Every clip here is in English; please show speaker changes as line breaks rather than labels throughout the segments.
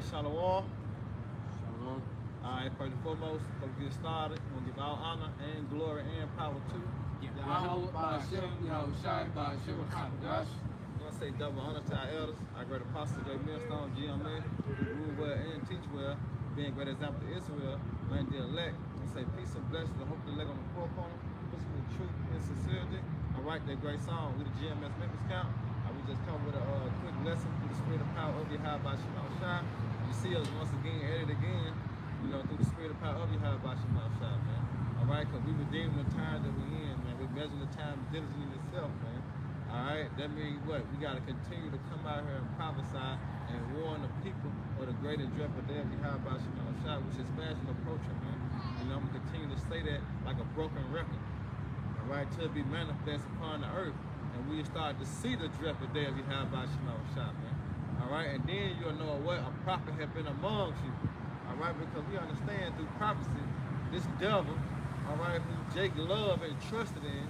Shalom.
Shalom.
Alright, first and foremost, before we get started, we're gonna give all honor and glory and power to.
Yahweh Ba'Shem, Yahweh Shai, Ba'Shem Chadash.
I'm gonna say double honor to our elders, our great apostle, J. Millstone, GMA, who rule well and teach well, being a great example to Israel, man, the elect. I'm gonna say peace and blessings, I hope the elect on the forefront, pushing with truth and sincerity. Alright, that great song, we the GMS Memphis Count. We just come with a quick lesson through the spirit of power of Yahweh Ba'Shem Shai. You see us once again, at it again, you know, through the spirit of power of Yahweh Ba'Shem Shai, man. Alright, because we redeeming the time that we're in, man. We're measuring the time diligently itself, man. Alright, that means what? We got to continue to come out here and prophesy and warn the people of the great and dreadful day of Yahweh Ba'Shem Shai, which is fast and approaching, man. You know, I'm going to continue to say that like a broken record. Alright, till it be manifest upon the earth. And we start to see the dreadful day of Yahweh Ba'Shem Shai, man. Alright, and then you'll know what? A prophet have been amongst you. Alright, because we understand through prophecy, this devil, alright, who Jake loved and trusted in,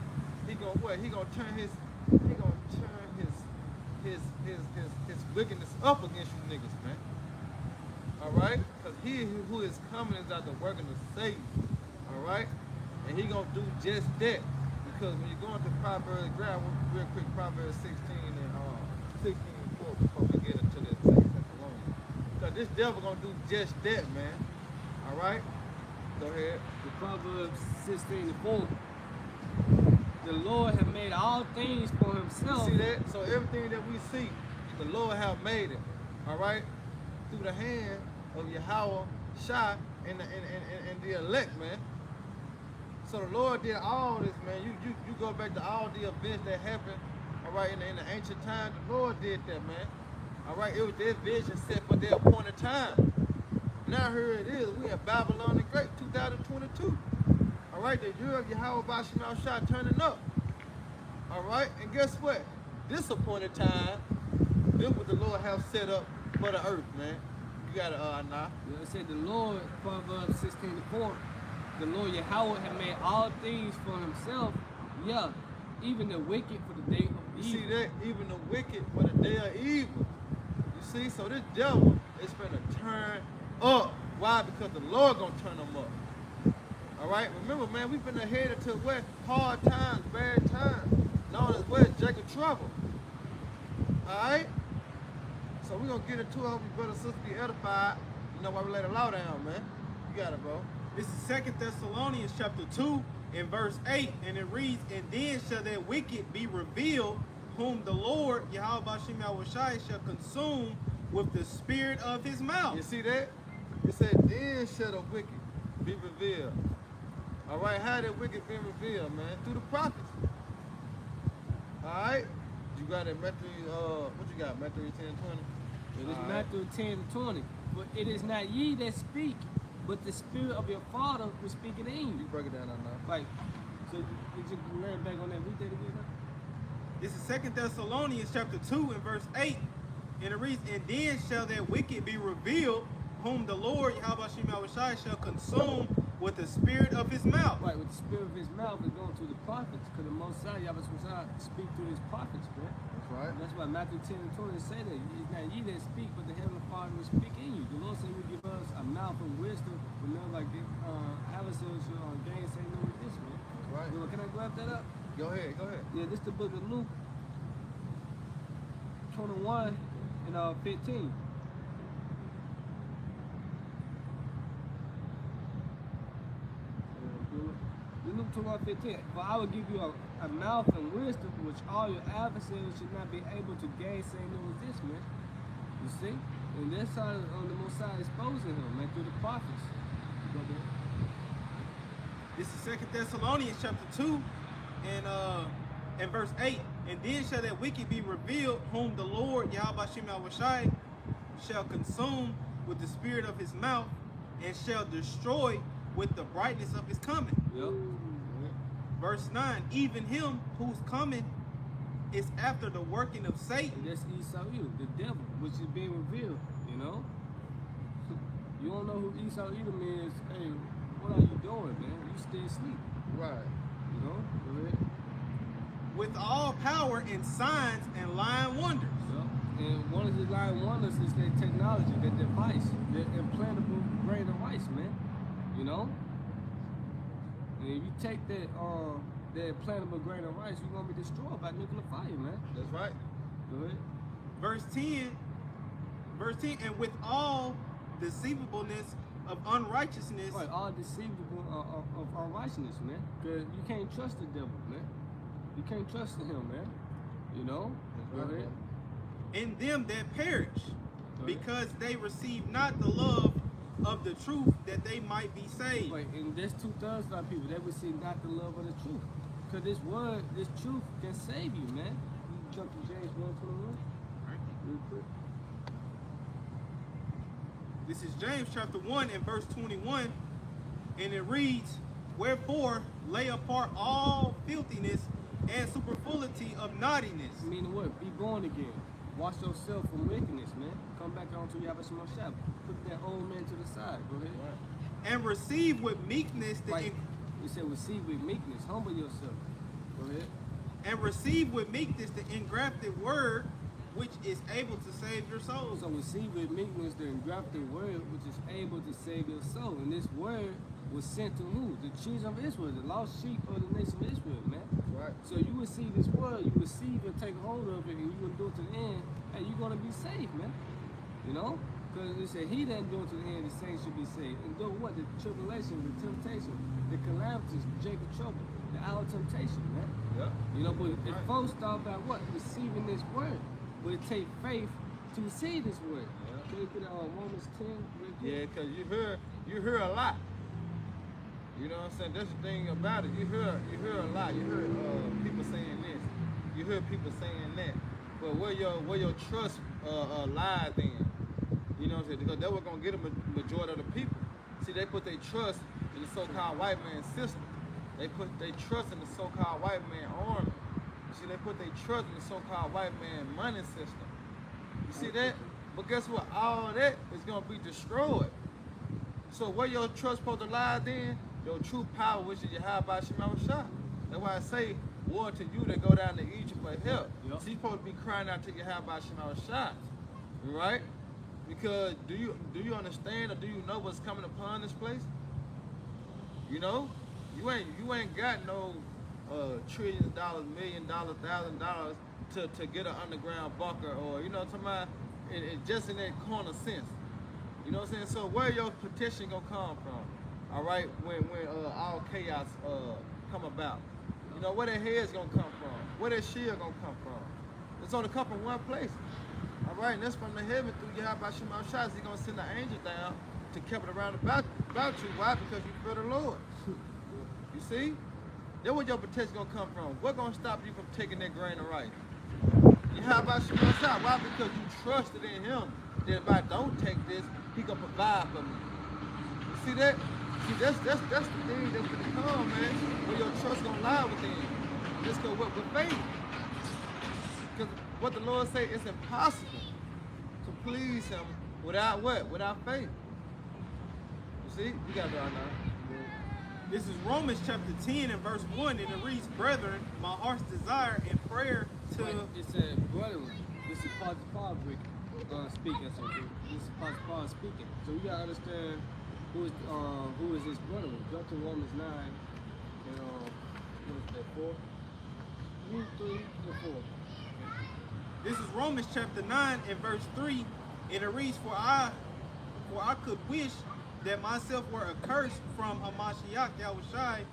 he gonna what? He gonna turn his wickedness up against you niggas, man. Alright? Because he who is coming is out the working of Satan. Alright? And he gonna do just that. Because when you're going to Proverbs, grab real quick Proverbs 16 and 16:4 before we get into this Thessalonians. Because this devil gonna do just that, man. All right, go ahead.
The Proverbs 16:4. The Lord has made all things for Himself.
You see that? So everything that we see, the Lord have made it. All right, through the hand of Yahweh Shai and the elect, man. So the Lord did all this, man. You go back to all the events that happened, all right, in the ancient times. The Lord did that, man. All right, it was their vision set for their appointed time. Now here it is. We at Babylon the Great, 2022. All right, the year of Yahweh Ba'Shem Shai turning up. All right, and guess what? This appointed time, this what the Lord have set up for the earth, man. You got to nah.
It said the Lord, Proverbs 16:4. The Lord Yahweh had made all things for Himself. Yeah, even the wicked for the day of evil.
You see that? Even the wicked for the day of evil. You see? So this devil is finna turn up. Why? Because the Lord gonna turn them up. All right? Remember, man, we finna head into what? Hard times, bad times. Known as what? Jacob trouble. All right? So we're gonna get into it. Hope you brothers and sisters be edified. You know why we lay the law down, man. You got it, bro.
This is 2 Thessalonians chapter 2 and verse 8, and it reads, "And then shall that wicked be revealed, whom the Lord, Yahweh Ba'Shem Yahweh Shai, shall consume with the spirit of His mouth."
You see that? It said, then shall the wicked be revealed. All right, how that wicked been revealed, man? Through the prophets. All right? You got it, Matthew, what you got, Matthew 10:20?
It is
All right.
Matthew 10:20. But it is not ye that speak, but the spirit of your Father who speaketh in
You
you.
break it down now.
Like, so did you learn back on that? Read that again.
This is 2 Thessalonians chapter 2 and verse 8, and it reads, "And then shall that wicked be revealed, whom the Lord, Yahweh Ba'Shem Yahweh Shai, shall consume with the spirit of His mouth."
Right, with the spirit of His mouth is going through the prophets, because the Most High Yahweh Shai speak through His prophets, man.
That's right.
That's why Matthew 10:20 say that it's not ye that speak, but the Heavenly Father will speak in you. The Lord said He will give us a mouth of wisdom, but none like adversaries shall gain say no with this, man.
That's right.
You know, can I grab that up?
Go ahead, go ahead.
Yeah, this is the book of Luke 21 and 15. Luke 21:15. For I will give you a mouth and wisdom which all your adversaries should not be able to gainsay nor resist, man. You see? And that's how on the Most High exposing him, man, through the prophets. Go there.
This is 2 Thessalonians chapter 2 and verse 8, "And then shall that wicked be revealed, whom the Lord, Yahweh Ba'Shem Yahweh Shai, shall consume with the spirit of His mouth, and shall destroy with the brightness of His coming."
Yep.
Verse 9, "Even him whose coming is after the working of
And
Satan."
that's Esau, the devil, which is being revealed, you know? You don't know who Esau Edom is, hey, what are you doing, man? You still asleep,
Right.
you know? Go ahead.
"With all power and signs and lying wonders."
Yep. And one of the line wonders is that technology, that device, the implantable grain of rice, man. You know? And if you take that implantable grain of rice, you're gonna be destroyed by nuclear fire, man.
That's right.
Go ahead.
Verse 10, and with all deceivableness of unrighteousness,
Right, all deceivable of unrighteousness, man. Because you can't trust the devil, man. You can't trust him, man. You know? Go
That's right.
ahead.
in them that perish,
Go ahead.
because they receive not the love of the truth, that they might be saved.
Wait, and there's 2/3 of our people that would see not the love of the truth. Because this word, this truth can save you, man. You jump to James 1:21
Right.
real quick.
This is James chapter 1 and verse 21, and it reads, wherefore lay apart all filthiness and superfluity of naughtiness,
Meaning what? Be born again. Wash yourself from wickedness, man. Come back onto Yahweh Shema Shabbat. Put that old man to the side. Go ahead.
and receive with meekness the
Right. You said receive with meekness. Humble yourself. Go ahead.
and receive with meekness the engrafted word, which is able to save your souls.
So receive with meekness the engrafted word which is able to save your soul. And this word was sent to who? The children of Israel, the lost sheep of the nation of Israel, man.
Right.
So you receive this word, you receive and take hold of it, and you will do it to the end, and you're going to be saved, man. You know? Because it said, he that do it to the end, the saints should be saved. And do what? The tribulation, the temptation, the calamities, Jacob trouble, the hour of temptation, man.
Yeah.
You know, but if
Right.
folks start by what? Receiving this word. But it take faith to receive this word.
Yeah.
Can you put it on Romans 10 real quick?
Yeah, because you hear a lot. You know what I'm saying? That's the thing about it. You hear a lot. You hear people saying this. You hear people saying that. But where your trust lies in? You know what I'm saying? Because that was gonna get a majority of the people. See, they put their trust in the so-called white man system. They put their trust in the so-called white man army. See, they put their trust in the so-called white man money system. You see that? But guess what? All that is gonna be destroyed. So where your trust supposed to lie then? Your true power, which is Yahweh Shema Shah. That's why I say, war to you that go down to Egypt for help.
Yep.
So you supposed to be crying out to Yahweh Shema Shah. Right? Because do you understand or do you know what's coming upon this place? You know? You ain't got no trillions of dollars, $1 million, $1,000 to get an underground bunker, or you know what I'm talking about, and just in that corner sense. You know what I'm saying? So where your petition gonna come from? All right, when all chaos come about, you know where that head's gonna come from, where that shield gonna come from. It's only come from one place. All right, and that's from the heaven through Yahweh Shema Shah. He's gonna send an angel down to keep it around about you. Why? Because you fear the Lord. You see? That's where your petition gonna come from. What's gonna stop you from taking that grain of rice? Yahweh Shema Shah. Why? Because you trusted in Him. That if I don't take this, He gonna provide for me. You see that? See, that's the thing that's gonna come, man. Where your trust gonna lie within. Just go with faith. Because what the Lord say, it's impossible to please Him without what? Without faith. You see? You got it right now.
This is Romans chapter 10 and verse 1, and it reads, brethren, my heart's desire and prayer to...
Right. It said, brethren, this is Paul speaking. So this is Paul speaking. So you gotta understand who is his brethren. Go to Romans 9 and what is that, 4? 3 and 4.
This is Romans chapter 9 and verse 3, and it reads, For I could wish that myself were accursed from Hamashiach Yahushai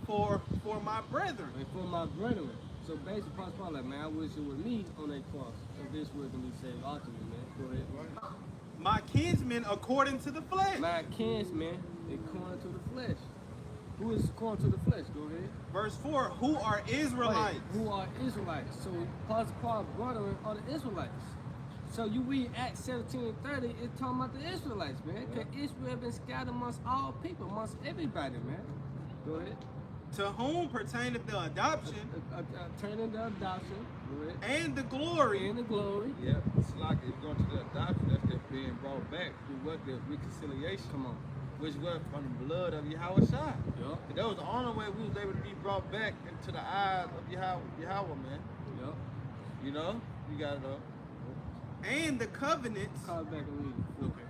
for my brethren.
And for my brethren. So basically, Paul like, man, I wish it was me on that cross. If this word can be saved ultimately, man. Go ahead.
My kinsmen according to the flesh.
My kinsmen, according to the flesh. Who is according to the flesh? Go ahead.
Verse 4, who are Israelites.
Wait, who are Israelites? So Paul's brethren are the Israelites. So you read Acts 17 and 30, it's talking about the Israelites, man. Because Israel been scattered amongst all people, amongst everybody, man. Go ahead.
To whom pertaineth the adoption
Turning the adoption. Go ahead.
and the glory.
And the glory.
Yeah, it's like if you're going to the adoption, that's just being brought back through what? The reconciliation.
Come on.
Which was from the blood of Yahweh Shai.
Yup.
That was the only way we was able to be brought back into the eyes of Yahweh, man.
Yup.
You know? You got it up.
and the covenants.
Call it back and read it.
Okay.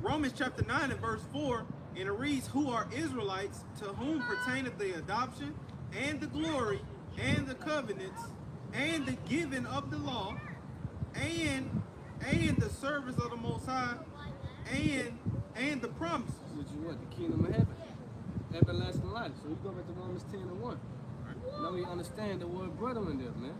Romans chapter 9 and verse 4, and it reads, who are Israelites, to whom pertaineth the adoption, and the glory, and the covenants, and the giving of the law, and the service of the Most High, and the promises.
Which is what? The kingdom of heaven. Everlasting life. So we go back to Romans 10 and 1. Now we understand the word brother in there, man.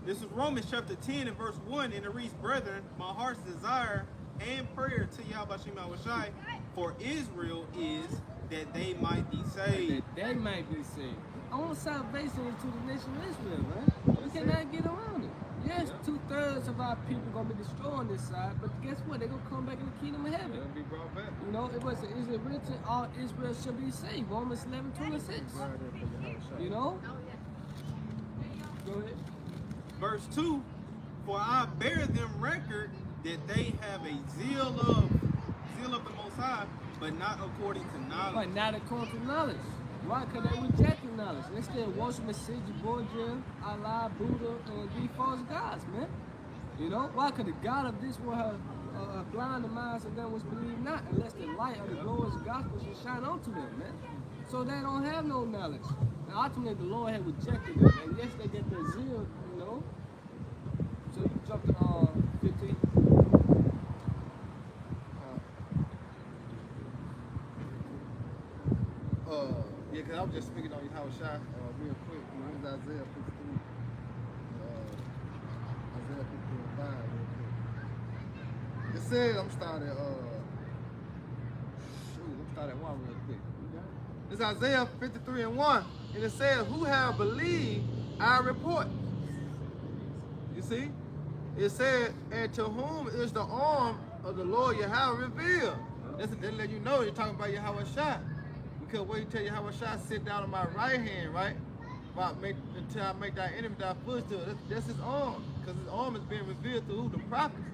This is Romans chapter 10 and verse 1, and it reads, brethren, my heart's desire and prayer to Yahweh Shai for Israel is that they might be saved.
That they might be saved. I want salvation into the nation of Israel, man. We cannot get around it. Yes, 2/3 of our people gonna be destroyed on this side, but guess what? They're gonna come back in the kingdom of heaven.
They'll be brought back.
You know, is it written all Israel shall be saved? Romans 11:26. You know? Go ahead.
Verse 2, for I bear them record that they have a zeal of the Most High, but not according to knowledge.
But not according to knowledge. Why? Because they rejected knowledge. They still worship Masiji, Borgia, Allah, Buddha, and these false gods, man. You know? Why? Because the God of this world have blind the minds of them which believe not, unless the light of the glorious gospel should shine onto them, man. So they don't have no knowledge. And ultimately the Lord had rejected them. And yes, they get their zeal, you know. So you jump to 15.
Yeah, because I was just speaking on Yahweh Shai real quick. This is Isaiah 53. Isaiah 53 and 5 real quick. It says, I'm starting at 1 real quick. It's Isaiah 53 and 1. And it says, who have believed our report? You see? It said, and to whom is the arm of the Lord Yahweh revealed? That's to let you know you're talking about Yahweh Shai. Because what he tell Yahweh Shai, sit down on my right hand, right? Until I make thy enemy thy footstool. That's his arm. Because his arm is being revealed through who? The prophets.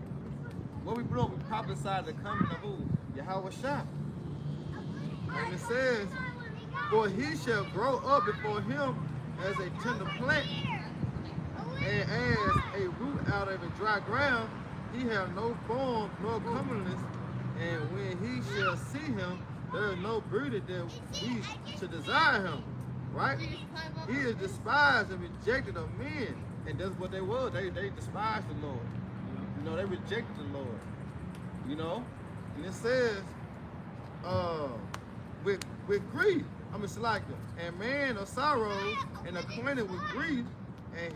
What we brought, we prophesied the coming of who? Yahweh Shai. And it says, for he shall grow up before him as a tender plant, and as a root out of a dry ground. He have no form nor comeliness, and when he shall see him, there is no beauty that we should desire him. Right? He is despised and rejected of men. And that's what they were. They despised the Lord. You know, they rejected the Lord. You know? And it says, with grief, Salaka, and man of sorrows and acquainted with grief, and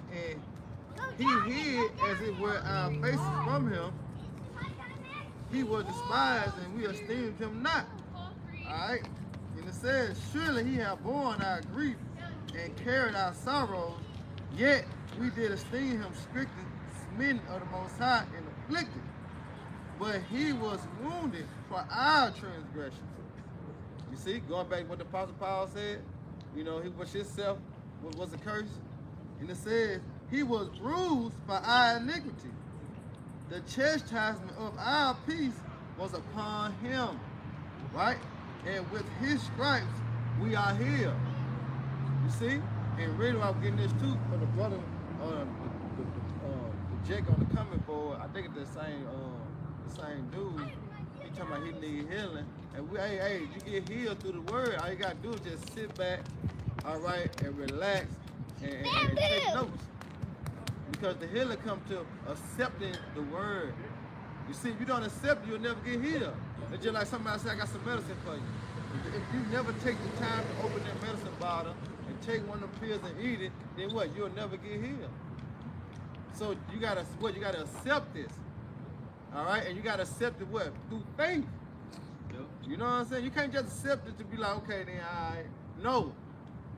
he hid as it were our faces from him. He was despised and we esteemed him not. Alright? And it says, surely he hath borne our grief and carried our sorrows, yet we did esteem him stricken, smitten of the Most High, and afflicted. But he was wounded for our transgressions. You see, going back to what the Apostle Paul said, you know, he was himself was a curse. And it says, he was bruised for our iniquity. The chastisement of our peace was upon him. Right? And with his stripes, we are healed. You see? And really, I'm getting this too for the brother, the Jake on the coming board. I think it's the same dude. He talking about he need healing. And we, hey, you get healed through the word. All you gotta do is just sit back, all right, and relax and take notes. Because the healing comes to accepting the word. You see, if you don't accept it, you'll never get healed. It's just like somebody say, I got some medicine for you. If you never take the time to open that medicine bottle and take one of the pills and eat it, then what? You'll never get healed. So you gotta accept this. All right? And you gotta accept it what? Through faith. Yep. You know what I'm saying? You can't just accept it to be like, okay, then all right. No.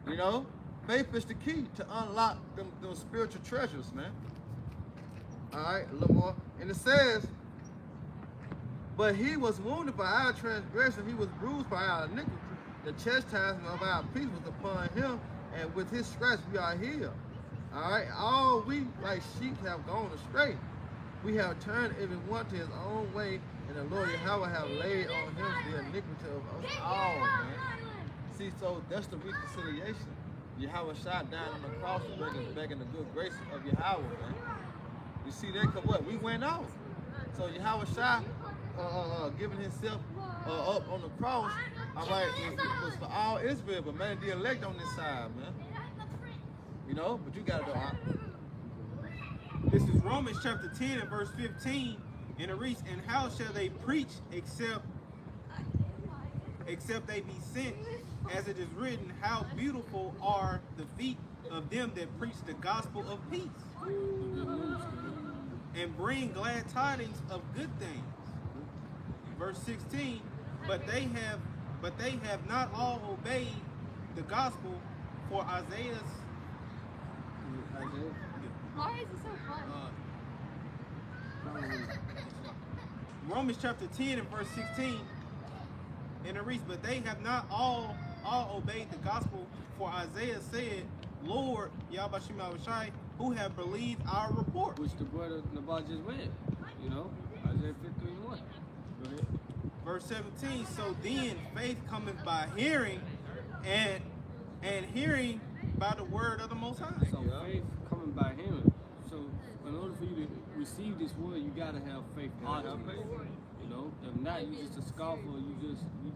You know? Faith is the key to unlock them spiritual treasures, man. All right, a little more. And it says, but he was wounded by our transgression, he was bruised by our iniquity. The chastisement of our peace was upon him, and with his stripes we are healed. All right, all we like sheep have gone astray. We have turned every one to his own way, and the Lord Yahweh have laid on him the iniquity of us all, man. See, so that's the reconciliation. Yahweh shot down on the cross to bring us back in the good grace of Yahweh, man. You see that? Cause what? We went off. So Yahweh Shai giving himself up on the cross, all right, was for all Israel, but man, the elect on this side, man. You know, but you gotta go out.
This is Romans chapter 10 and verse 15. And it reads, and how shall they preach except they be sent? As it is written, how beautiful are the feet of them that preach the gospel of peace, and bring glad tidings of good things. Verse 16, but they have not all obeyed the gospel, for Isaiah's
Why is it so fun?
Romans chapter 10 and verse 16, and it reads, but they have not all obeyed the gospel, for Isaiah said, Lord, Yahweh Shai, who have believed our report.
Which the brother Nabal just read. You know, Isaiah 53:1. Go ahead.
Verse 17, so then faith cometh by hearing, and hearing by the word of the Most High.
So faith coming by hearing. So in order for you to receive this word, you gotta have faith. You know, if not, you just a scoffer. You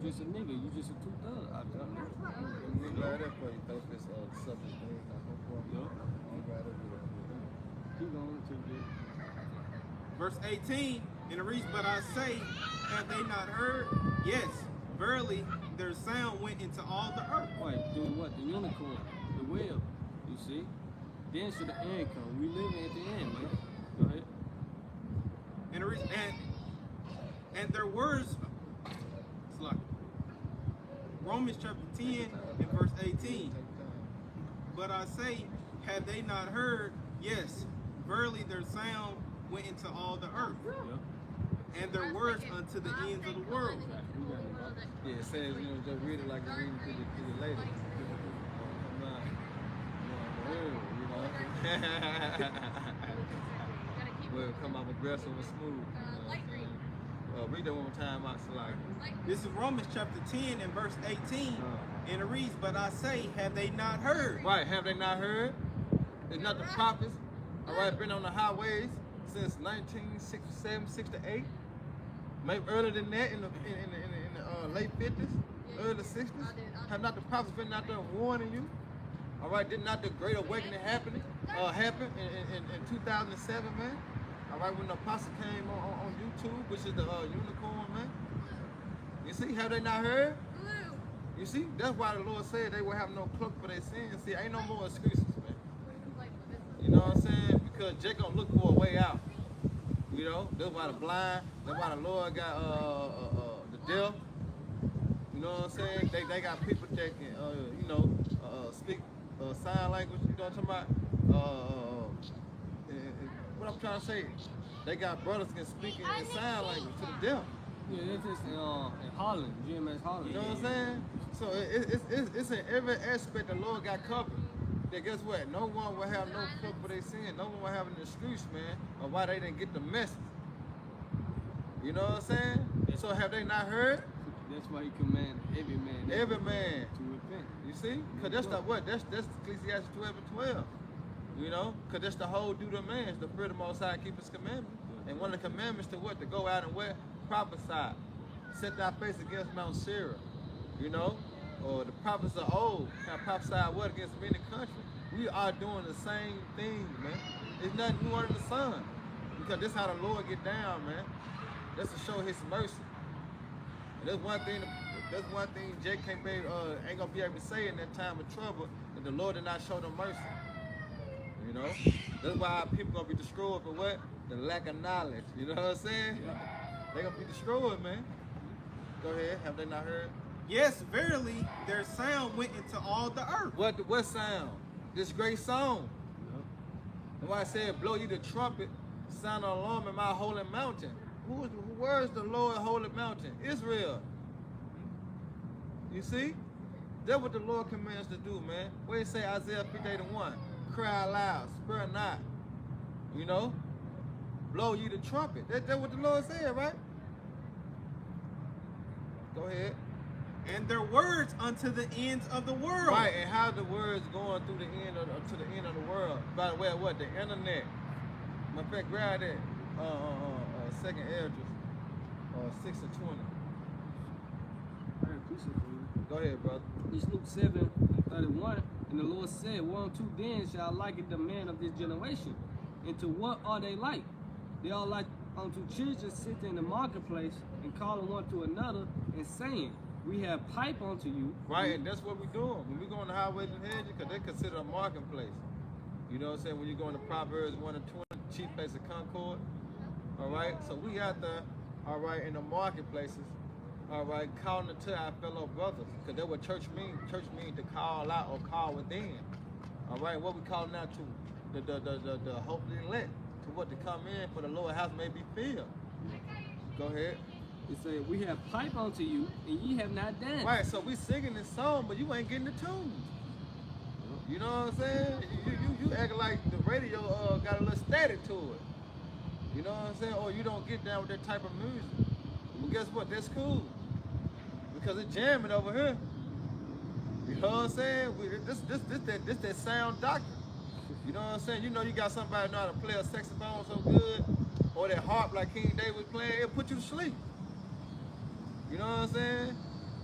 just a nigga. You just a two-thug out there.
I'm glad that for you, though, this subject thing. I'm glad that for you.
Keep going to it.
Verse 18, and it reads, but I say, have they not heard? Yes, verily, their sound went into all the earth.
Right, doing what? The unicorn, the whale. You see? Then should the end come. We living at the end, man. Go ahead.
And it reads, and their words, it's like Romans chapter 10 and verse 18. But I say, have they not heard? Yes, verily their sound went into all the earth, and their words unto the ends of the world.
Yeah, it says, you know, just read it like you're reading to the lady. Well, come off aggressive and smooth. Read that one more time, Salaki.
This is Romans chapter 10 and verse 18, and it reads, but I say, have they not heard?
Right, have they not heard? It's not the prophets, all right, been on the highways since 1967, 68. Maybe earlier than that, in the late 50s, early 60s. Have not the prophets been out there warning you? All right, did not the Great Awakening happen in 2007, man? All right, when the apostle came on YouTube, which is the unicorn, man. You see, have they not heard? You see, that's why the Lord said they will have no cloak for their sins. See, ain't no more excuses, man. You know what I'm saying? Because Jake gonna look for a way out. You know, that's why the blind, that's why the Lord got the deaf. You know what I'm saying? They got people that can, speak sign language. You know what I'm talking about? What I'm trying to say, they got brothers can speak in sign language to the deaf.
Yeah, that's just in Holland, GMS Holland.
You know what I'm saying? So it's in every aspect the Lord got covered. That guess what? No one will have no cloak for their sin. No one will have an excuse, man, of why they didn't get the message. You know what I'm saying? So have they not heard?
That's why he commanded every man to repent.
You see? Because that's the what? That's Ecclesiastes 12 and 12. You know? Because that's the whole duty of man, is to fear the Most High and keep his commandments. And one of the commandments to what? To go out and what? Prophesy. Set thy face against Mount Seirah. You know? Or the prophets of old have prophesied what against many countries. We are doing the same thing, man. It's nothing new under the sun. Because this how the Lord get down, man. That's to show his mercy. And that's one thing Jake ain't gonna be able to say in that time of trouble, that the Lord did not show them mercy. You know? That's why people gonna be destroyed for what? The lack of knowledge. You know what I'm saying? Yeah. They gonna be destroyed, man. Go ahead, have they not heard?
Yes, verily, their sound went into all the earth.
What sound? This great song. And why I said, blow you the trumpet, sound an alarm in my holy mountain. Where is the Lord holy mountain? Israel. You see? That's what the Lord commands to do, man. What he say, Isaiah 58:1? Cry loud, spare not. You know? Blow you the trumpet. That's what the Lord said, right? Go ahead.
And their words unto the ends of the world.
Right, and how the words going through the end to the end of the world. By the way, what? The internet. My fact, grab that. Second Esdras, 6 and 20.
I heard precept for you.
Go ahead, brother.
It's Luke 7:31. And the Lord said, "Whereunto then shall I liken the man of this generation? And to what are they like? They are like unto children sitting in the marketplace and calling one to another and saying, We have pipe unto you."
Right, and that's what we're doing. When we go on the highways and hedges, because they consider a marketplace. You know what I'm saying? When you go into Proverbs 1 and 20, chief place of concord. All right, so we out there, all right, in the marketplaces, all right, calling to our fellow brothers, because that's what church means. Church means to call out or call within. All right, what we calling out to the hopefully elect, to what to come in for the Lord house may be filled. Go ahead.
It said, "We have pipe unto you, and ye have not danced."
Right, so we singing this song, but you ain't getting the tune. You know what I'm saying? You act like the radio got a little static to it. You know what I'm saying? Or you don't get down with that type of music. Well, guess what? That's cool. Because it's jamming over here. You know what I'm saying? This that sound doctrine. You know what I'm saying? You know you got somebody know how to play a saxophone so good, or that harp like King David was playing, it'll put you to sleep. You know what I'm saying?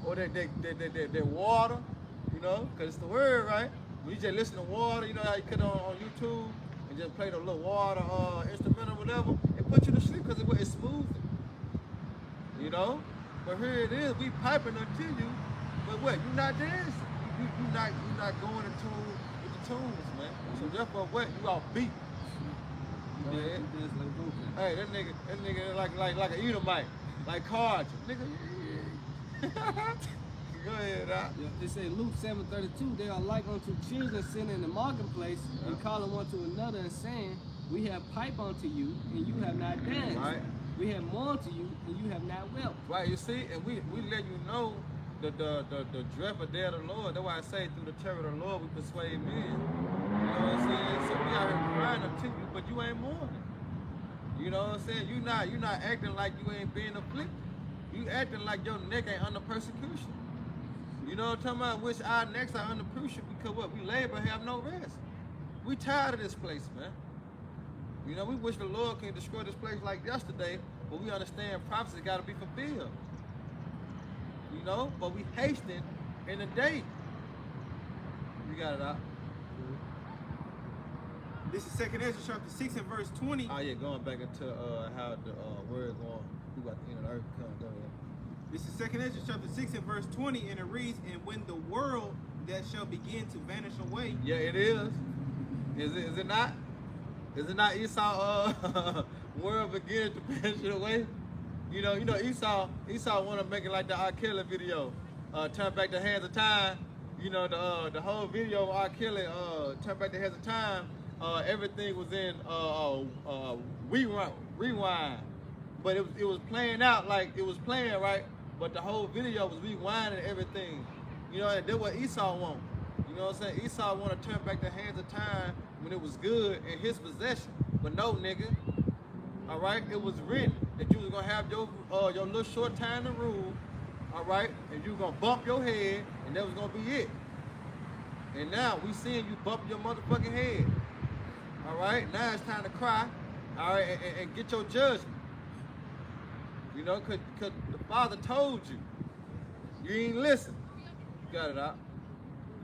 Or that water, you know, because it's the word, right? When you just listen to water, you know how you cut on YouTube and just play the little water instrumental or whatever, it puts you to sleep because it's smooth. You know? But here it is, we piping unto you, but what? You're not dancing. You're not going in tune with the tunes, man. So therefore what? You off beat.
You
Yeah.
dance like Goku.
Hey, that nigga like an Edomite, like cards, nigga. Go ahead, Doc.
Yeah, it said Luke 7:32, "They are like unto children sitting in the marketplace and calling one to another and saying, We have pipe unto you, and you have not danced.
Right.
We have mourned to you, and you have not wept."
Right, you see, and we let you know the dreadful day of the Lord. That's why I say through the terror of the Lord we persuade men. You know what I'm saying? So we out here crying unto you, but you ain't mourning. You know what I'm saying? You not acting like you ain't being afflicted. You acting like your neck ain't under persecution. You know what I'm talking about? Which our necks are under persecution because what? We labor and have no rest. We tired of this place, man. You know, we wish the Lord can destroy this place like yesterday, but we understand prophecy got to be fulfilled. You know, but we hasten in the day. You got it out.
This is 2nd Ezra chapter 6 and verse 20.
Oh yeah, going back into how the word going. We about the end of the earth come. Go ahead.
This is 2nd Ezra chapter 6 and verse 20, and it reads, "And when the world that shall begin to vanish away."
Yeah, it is. Is it not? Is it not Esau world beginning to vanish away? You know Esau want to make it like the R. Kelly video, Turn Back the Hands of Time. You know the whole video of R. Kelly, Turn Back the Hands of Time. Everything was in rewind, but it was playing out like it was playing right, but the whole video was rewinding everything. You know, and that's what Esau want. You know what I'm saying? Esau want to turn back the hands of time when it was good in his possession, but no, nigga. All right, it was written that you was gonna have your little short time to rule. All right, and you was gonna bump your head, and that was gonna be it. And now we seeing you bump your motherfucking head. All right, now it's time to cry. All right, and get your judgment. You know, cause the Father told you. You ain't listen. You got it out.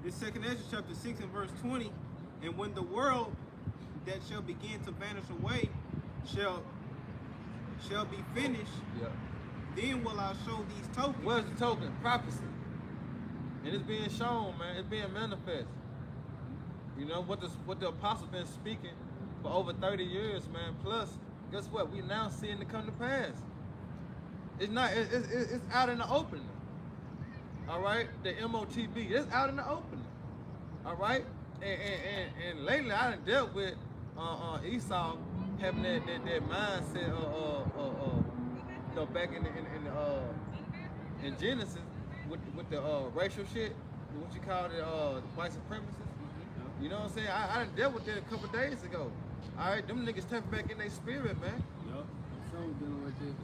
This 2nd Ezra chapter 6 and verse 20, "And when the world that shall begin to vanish away shall be finished,
Yeah.
then will I show these tokens."
What's the token? Prophecy. And it's being shown, man. It's being manifest. You know what the apostle been speaking for over 30 years, man. Plus, guess what? We now seeing it come to pass. It's not. It's out in the open. All right. The MOTB. It's out in the open. All right. And lately I done dealt with Esau having that mindset. You know, back in Genesis with the racial shit. What you call it? White supremacists. You know what I'm saying? I done dealt with that a couple days ago. All right, them niggas tapping back in their spirit, man.
Yup. So dealing with this.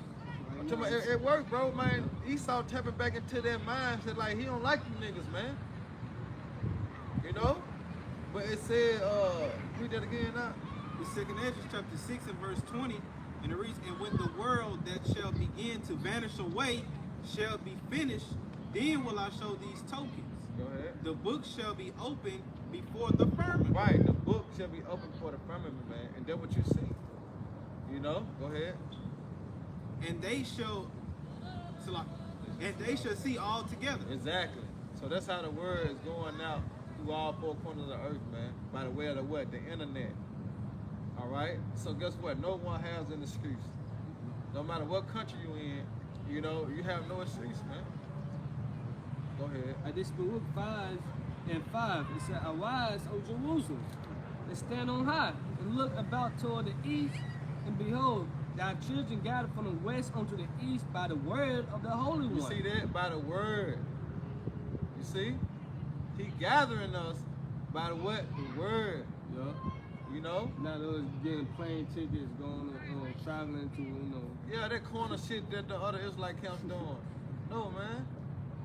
I'm talking about it worked, bro, man. Esau tapping back into their mindset like he don't like you niggas, man. You know? But it said, read that again now.
The second Ezra chapter 6 and verse 20. And it reads, and when the world that shall begin to vanish away shall be finished, then will I show these tokens.
Go ahead.
The book shall be opened before the firmament.
Right, the book shall be open for the firmament, man, and that's what you see. You know, go ahead.
And they shall see all together.
Exactly. So that's how the word is going out through all four corners of the earth, man. By the way of the what? The internet. All right. So guess what? No one has an excuse. No matter what country you in, you know, you have no excuse, man. Go ahead.
This book 5 and 5. It said, arise, O Jerusalem, and stand on high, and look about toward the east, and behold, thy children gathered from the west unto the east by the word of the Holy
You
One.
see that? By the word. You see? He gathering us by the what? The word.
Yeah.
You know?
Not us getting plane tickets, going traveling to,
Yeah, that corner shit that the other Israelite camps doing. No, man.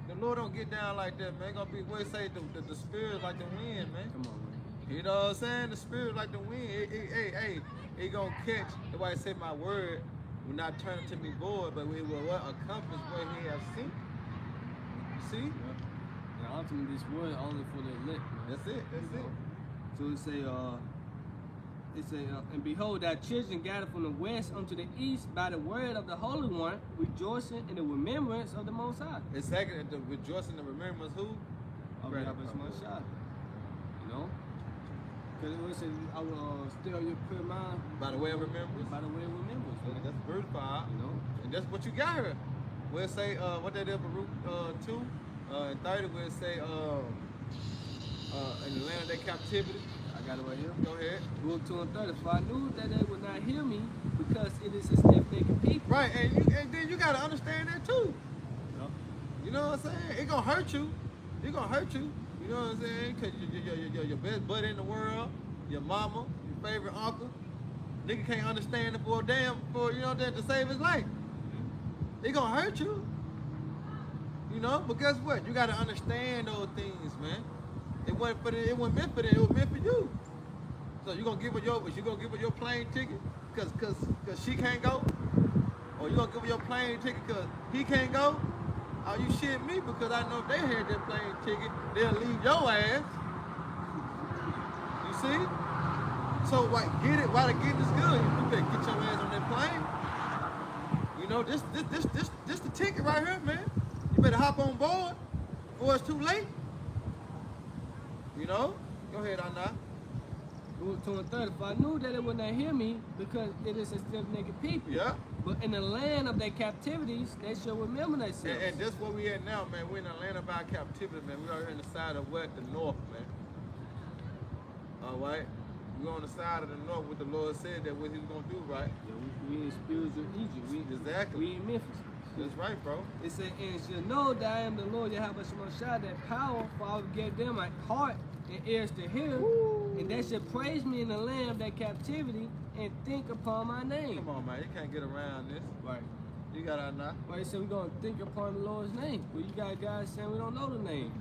The Lord don't get down like that, man. Gonna be what say the spirit like the wind, man.
Come on, man.
You know what I'm saying? The spirit like the wind. It gonna catch. That's why I said my word will not turn to me void, but we will what? Accomplish what he has seen. You see?
Yeah. And ultimately, this word only for the elect, man.
That's it. That's it.
So it say, and behold, thy children gathered from the west unto the east by the word of the Holy One, rejoicing in the remembrance of the Most High.
Exactly. The rejoicing and remembrance who?
Of Yahweh Shemashah. You know? Because it says, I will still your pure mind
By the way of remembrance.
by the way of remembrance.
And that's verse 5.
You know?
And that's what you got here. Where it say, what that is, Baruch 2 and 30, where it say, in the land of their captivity.
I got it right here.
Go ahead.
Book 2 and 30. For I knew that they would not hear me because it is a stiff-necked people.
Right, and then you gotta understand that too.
Yeah.
You know what I'm saying? It gonna hurt you. It gonna hurt you. You know what I'm saying? Cause your best buddy in the world, your mama, your favorite uncle, nigga can't understand it for you know that to save his life. It gonna hurt you. You know, but guess what? You gotta understand those things, man. It wasn't meant for them. It was meant for you. So you gonna give her your plane ticket cause she can't go, or you gonna give her your plane ticket cause he can't go? Oh, you shit me because I know if they had that plane ticket, they'll leave your ass. You see? So what? Get it while the getting is good. You better get your ass on that plane. You know this the ticket right here, man. You better hop on board before it's too late. You know? Go ahead, Anna.
Book 2 and 30. For I knew that they would not hear me because it is a stiff-necked people.
Yeah.
But in the land of their captivities, they shall remember themselves.
And that's where we at now, man. We're in the land of our captivity, man. We are here in the side of what? The north, man. All right? We're on the side of the north, what the Lord said that what he was going to do, right?
Yeah, we in spiritual Egypt.
Exactly.
We in Memphis.
That's right, bro.
It said, and shall know that I am the Lord Yahweh Shemashah, that power, for I will give them a heart and ears to hear, and they shall praise me in the land of their captivity and think upon my name.
Come on, man. You can't get around this.
Right.
You got Anna.
Right, so we're going to think upon the Lord's name. But you got guys saying we don't know the name.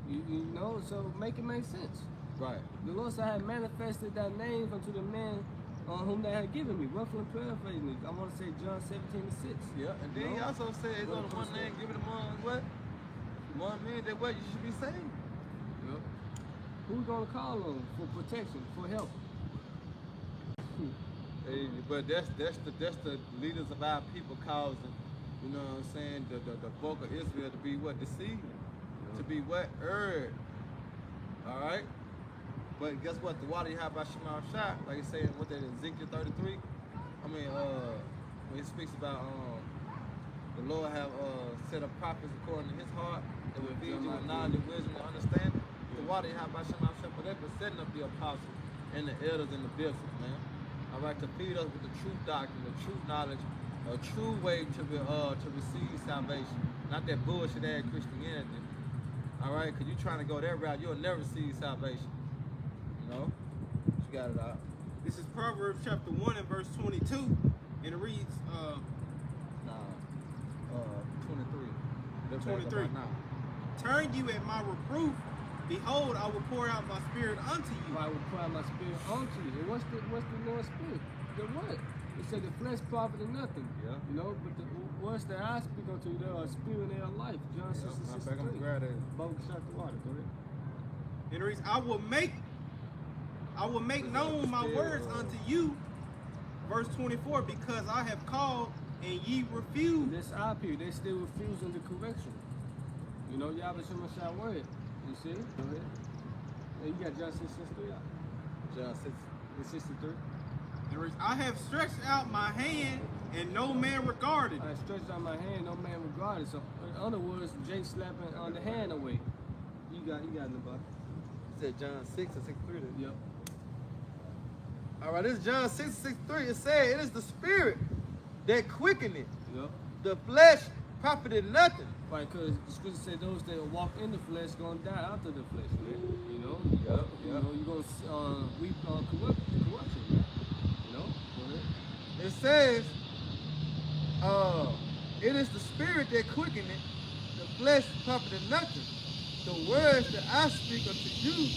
You know, so make it make sense.
Right.
The Lord said, I have manifested thy name unto the man on whom they had given me. Roughly paraphrasing it. I want to say John 17:6.
Yeah, and then he also said it's only one name given among what? One man that what you should be saved.
Yep. Who we gonna call on for protection, for help?
Hey, but that's the leaders of our people causing, you know what I'm saying, the bulk of Israel to be what? Deceived. To be what? Erred. Alright? But guess what? The water you have by Shema Shah, like you say, what that is, Ezekiel 33. I mean, when he speaks about the Lord have set up prophets according to his heart that will feed you with knowledge and wisdom and understanding. The water you have by Shema Shah, but that was setting up the apostles and the elders and the bishops, man. Alright, to feed us with the truth doctrine, the truth knowledge, a true way to receive salvation. Not that bullshit ass Christianity. Alright, because you trying to go that route, you'll never receive salvation. You know? You got it out.
This is Proverbs chapter 1 and verse 22. And it reads,
23.
23.
Now.
Turn you at my reproof behold, I will pour out my spirit unto you.
I will pour out my spirit onto you. And what's the Lord's spirit? The what? It said the flesh profited nothing.
Yeah.
You know, but the words that I speak unto you, they are spirit and they are life. John 6 and
I'm back on the
63.
grad there.
Both shot the water. Go ahead.
And the reason I will make known my words unto you, verse 24, because I have called and ye refuse.
This eye period, they still refusing the correction. You know, Yahweh Shemashah word. You see? Go ahead. And you got John 6:63 out.
John 6.
And 63.
And the reason I have stretched out my hand and no man regarded.
I stretched out my hand, no man regarded. So, in other words, Jake slapping on the hand away. You got it in the book.
It said John 6 and 63 there.
Yep.
All right, this is John 6 and 63. It said, it is the spirit that quickeneth.
Yep.
The flesh profited nothing.
Right, because the scripture said those that walk in the flesh gonna die after the flesh, man. You know?
Yep,
You
yep.
know, you're gonna reap corruption, man. You know? Go ahead.
It says, it is the spirit that quickeneth, the flesh profited nothing. The words that I speak unto you,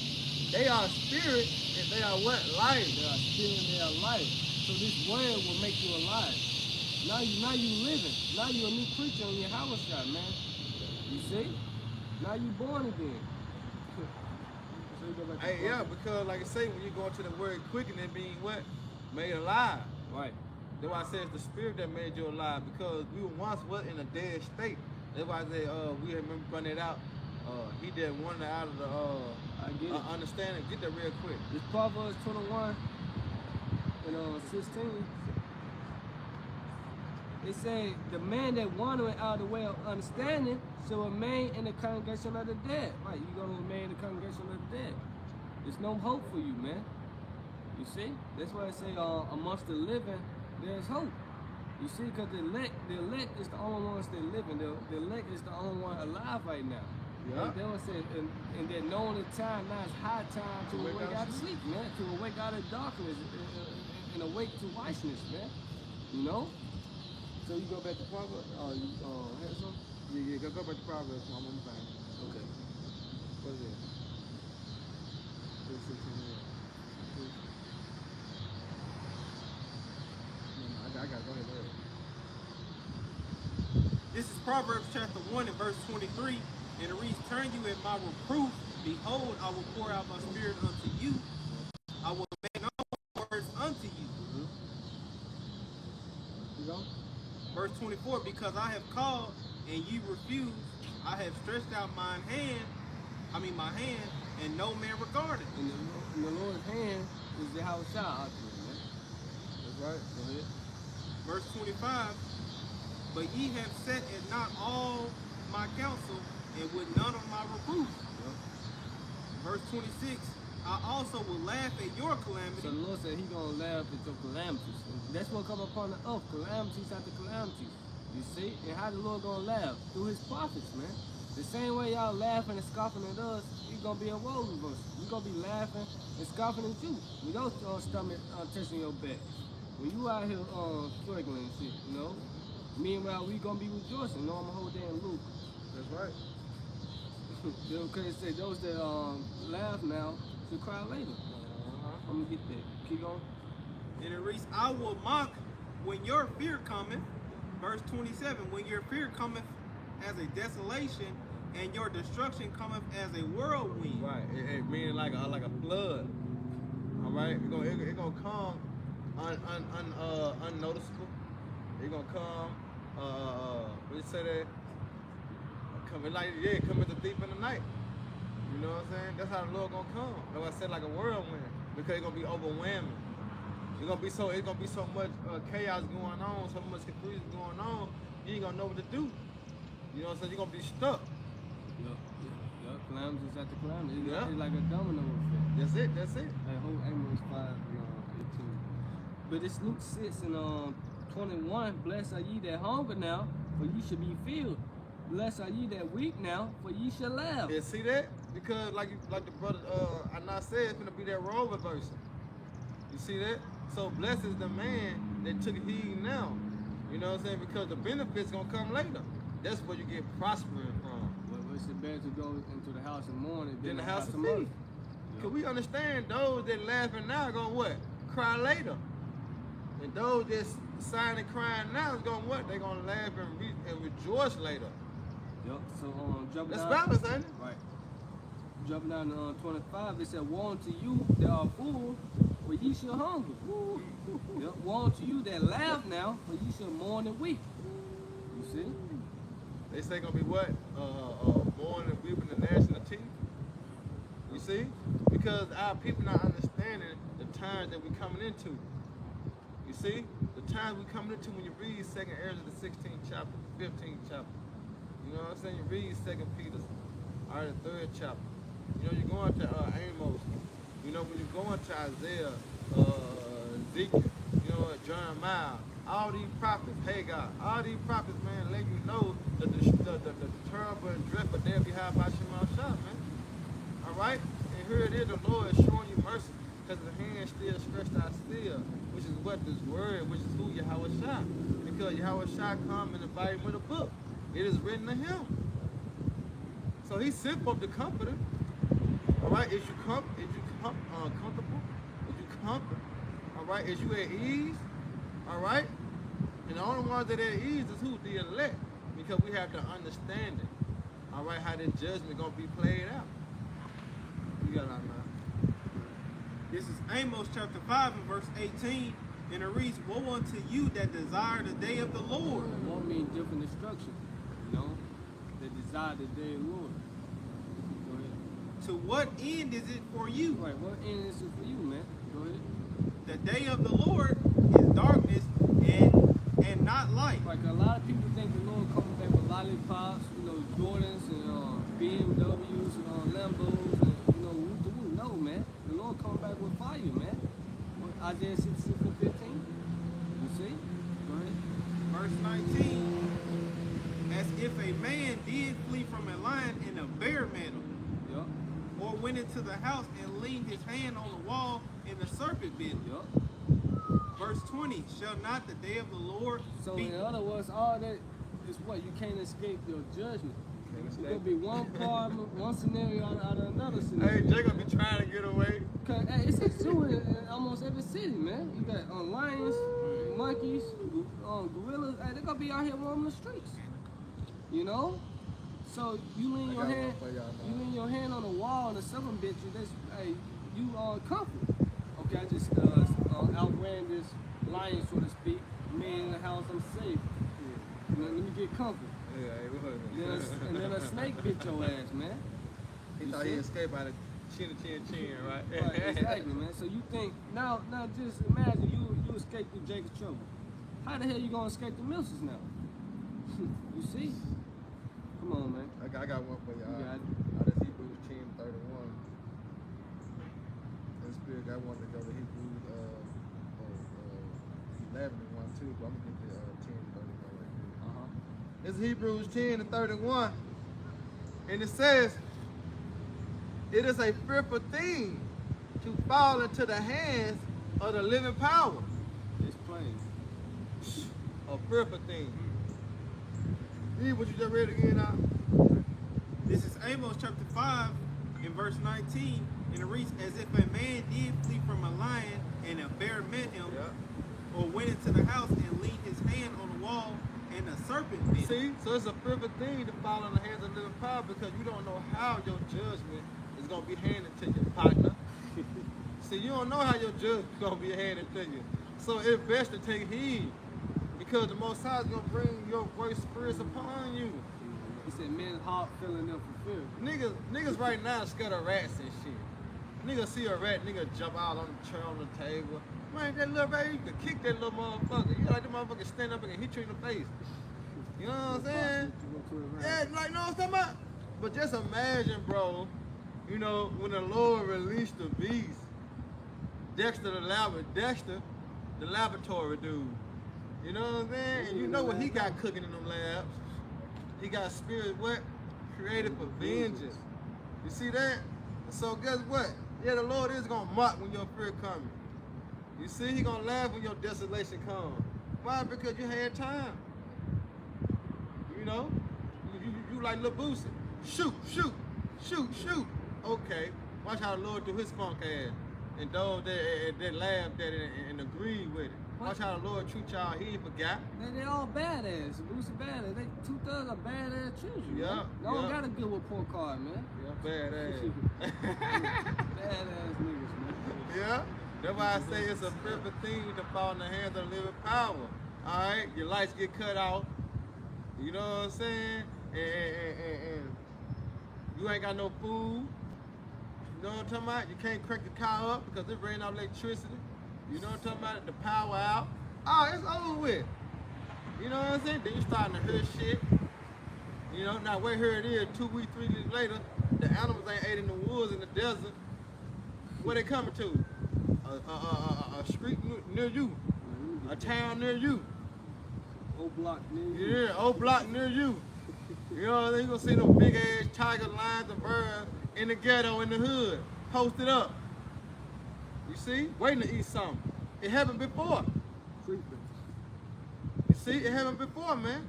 they are spirit and they are what? Life.
They are still in their life. So this word will make you alive. Now you living. Now you a new creature in your house shot, man. You see? Now you born again. So you go back to
Hey, yeah,
Proverbs.
because like I say, when you go into the word quicken, it means what? Made alive.
Right.
That's why I say it's the spirit that made you alive, because we were once what in a dead state. That's why I say we remember bringing it out. He did one out of the
I get it.
understanding. Get that real quick.
This Proverbs 21 and 16. It say the man that wandering out of the way of understanding shall remain in the congregation of the dead. Right, you're gonna remain in the congregation of the dead. There's no hope for you, man. You see? That's why I say amongst the living, there's hope. You see, because the elect is the only ones that living. The elect is the only one alive right now.
Yeah.
And they will say, and they're knowing the time, now it's high time to awake out of sleep, man. To awake out of darkness and awake to righteousness, man. You know? So you go back to Proverbs? You had something?
Yeah, go back to Proverbs. I'm on the thing.
Okay.
What is it? I got it. Go ahead.
This is Proverbs chapter 1 and verse 23. And it reads, turn you at my reproof. Behold, I will pour out my spirit unto you. I will make known my words unto you.
You go?
Verse 24, because I have called and ye refuse, I have stretched out my hand, and no man regarded.
And the Lord's hand is the house out to you, man.
That's right.
Go ahead.
Verse 25, but ye have set at not all my counsel, and with none of my reproof. Verse 26, I also will laugh at your calamity.
So the Lord said He's gonna laugh at your calamities. And that's what come upon the earth, calamities after calamities. You see? And how the Lord gonna laugh? Through His prophets, man. The same way y'all laughing and scoffing at us, He's gonna be a role reversal. We're gonna be laughing and scoffing at you. We don't stomach touching your back. When you out here struggling and shit, you know? Meanwhile, we gonna be rejoicing. No, I'm a whole damn loop.
That's right.
You know, because it say those that laugh now should cry later. I'm gonna get that. Keep going.
And it reads, I will mock when your fear cometh. Verse 27, when your fear cometh as a desolation, and your destruction cometh as a whirlwind.
Right. It meaning like a flood. All right. It gonna come unnoticeable. It gonna come. What you say that? Coming like come as a thief in the night. You know what I'm saying? That's how the Lord gonna come. That's why I said like a whirlwind, because it's gonna be overwhelming. It's gonna be so much chaos going on, so much confusion going on. You ain't gonna know what to do. You know what I'm saying? You're gonna be stuck.
Yup. Calamities after calamities.
Yeah.
It's like a domino effect.
That's it.
Like whole Amos 5 and 18. But it's Luke 6 and 21. Blessed are ye that hunger now, for ye shall be filled. Blessed are ye that weep now, for ye shall laugh.
Yeah, see that? Because like the brother Anna said, it's gonna be that role reversal. You see that? So blessed is the man that took heed now. You know what I'm saying? Because the benefits gonna come later. That's where you get prospering from.
Wait, it's better to go into the house and mourn
Than the house of
of mirth.
feast. Because we understand those that laughing now are going to what? Cry later. And those that's sighing and crying now is going to what? They're going to laugh and rejoice later.
Yep. So jumping
That's
down.
balance, ain't it?
Right. Jumping down to 25, it said, "Woe unto you that are full, for ye shall hunger. Yep. Woe unto you that laugh now, for ye shall mourn and weep." You see?
They say going to be what? Mourning and weeping and gnashing of teeth. You see? Because our people not understanding the times that we're coming into. You see? The times we're coming into when you read 2nd Ezra, the 16th chapter, 15th chapter. You know what I'm saying? You read 2nd Peter, the 3rd chapter. You know, you're going to Amos. You know, when you're going to Isaiah, Ezekiel, you know, Jeremiah, all these prophets, Hagar, all these prophets, man, let you know that the terrible and dreadful day behind by Shema Shah, man. All right? And here it is, the Lord is showing you mercy because the hand still stretched out still, which is what this word, which is who Yahweh Shah. Because Yahweh Shah come in the volume of the book. It is written of him. So he sent forth the comforter. All right, is you comfortable? Is you comfort? All right, is you at ease? All right, and the only ones that are at ease is who? The elect, because we have to understand it. All right, how the judgment gonna be played out. You got it out now.
This is Amos chapter 5 and verse 18. And it reads, "Woe unto you that desire the day of the Lord."
Won't mean different instruction. You know, that desire the day of the Lord. Go ahead.
To what end is it for you?
Right. What end is it for you, man? Go ahead.
The day of the Lord is darkness and not light.
Like a lot of people think the Lord coming back with lollipops, you know, Jordans and BMWs and Lambos and woo-de-woo. No, man. The Lord coming back with fire, man. Isaiah 66 and 15. You see? Go ahead.
Verse 19. As if a man did flee from a lion in a bear mantle,
Yup.
or went into the house and leaned his hand on the wall in the serpent bit.
Yup.
Verse 20. Shall not the day of the Lord
So
be...
in other words, all that is what? You can't escape your judgment. It's gonna be one problem, one scenario out of another
Hey,
scenario.
Jay gonna be trying to get away.
Cause it's a zoo in almost every city, man. You got lions, monkeys, gorillas. Hey, they're gonna be out here roaming the streets. You know. So you lean your hand, on the wall and someone bit you. That's you comfort. Okay, I just outran this lion, so to speak. Man in the house, I'm safe. Yeah. Let me get comfort.
Yeah, hey, we heard him.
And then a snake bit your ass, man.
He
You
thought
see?
he escaped out of chin to chin, right?
Right, exactly, man. So you think now just imagine you escaped through Jacob's trouble. How the hell you gonna escape the missiles now? You see? Come on, man.
I got one for y'all.
You got it.
That's Hebrews 10:31. The Spirit got one to go to Hebrews 11 and 1 too, but I'm gonna get the 10:31 right here. It's Hebrews 10:31, and it says, "It is a fearful thing to fall into the hands of the living power."
It's plain.
A fearful thing. Read what you just read again now.
This is Amos chapter 5 and verse 19. And it reads, "As if a man did flee from a lion and a bear met him,
Yeah.
or went into the house and leaned his hand on the wall and a serpent bit."
See, so it's a fearful thing to fall in the hands of living power because you don't know how your judgment is going to be handed to your partner. See, you don't know how your judgment is going to be handed to you. So it's best to take heed because the Most High is going to bring your worst spirits upon you.
He said men's heart filling up for fear.
Niggas right now scared of rats and shit. Niggas see a rat, nigga jump out on the chair on the table. Man, that little rat, you can kick that little motherfucker. You like the motherfucker stand up and hit you in the face. You know what I'm saying? Yeah, like, know what I'm talking about? But just imagine, bro, you know, when the Lord released the beast, Dexter, the laboratory dude. You know what I'm saying? And you know what he got cooking in them labs. He got spirit what? Created for vengeance. You see that? And so guess what? Yeah, the Lord is gonna mock when your fear comes. You see, he gonna laugh when your desolation comes. Why? Because you had time. You know? You like Lil Boosie. shoot, shoot, shoot, shoot. Okay, watch how the Lord do his funk ass. And those that laughed at it and agreed with it. Watch how the Lord treat y'all, he ain't forgot.
They all badass. Boosie badass. They 2/3 are badass children.
Yeah,
Man. No one
yeah.
got a good report card, man.
Yeah, badass.
Badass niggas, man.
Yeah, that's why I say it's a fearful thing to fall in the hands of the living power. All right, your lights get cut off. You know what I'm saying? And you ain't got no food. You know what I'm talking about? You can't crank the car up because it ran out electricity. You know what I'm talking about? The power out. Oh, it's over with. You know what I'm saying? Then you starting to hear shit. You know, now where here it is, 2 weeks, 3 weeks later, the animals ain't ate in the woods in the desert. Where they coming to? A street near you. A town near you.
Old block nigga.
Yeah, old block near you. You know, you gonna see them big ass tiger lions and birds in the ghetto in the hood, posted up. You see, waiting to eat something. It happened before.
Creeping.
You see, it happened before, man.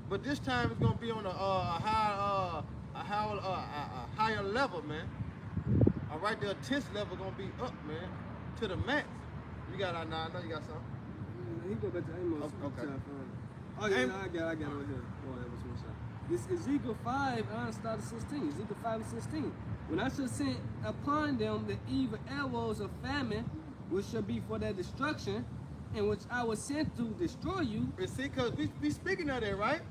But this time it's gonna be on a higher level, man. All right, the attention level gonna be up, man, to the max. You got, I know you got something.
He go back to Amos.
Okay.
Oh yeah, no, I got it over here. Oh, that was one shot. This Ezekiel 5, I started 16. Ezekiel 5 and 16. When I shall send upon them the evil arrows of famine, which shall be for their destruction, and which I will send to destroy you.
And see, because we speaking of that, right?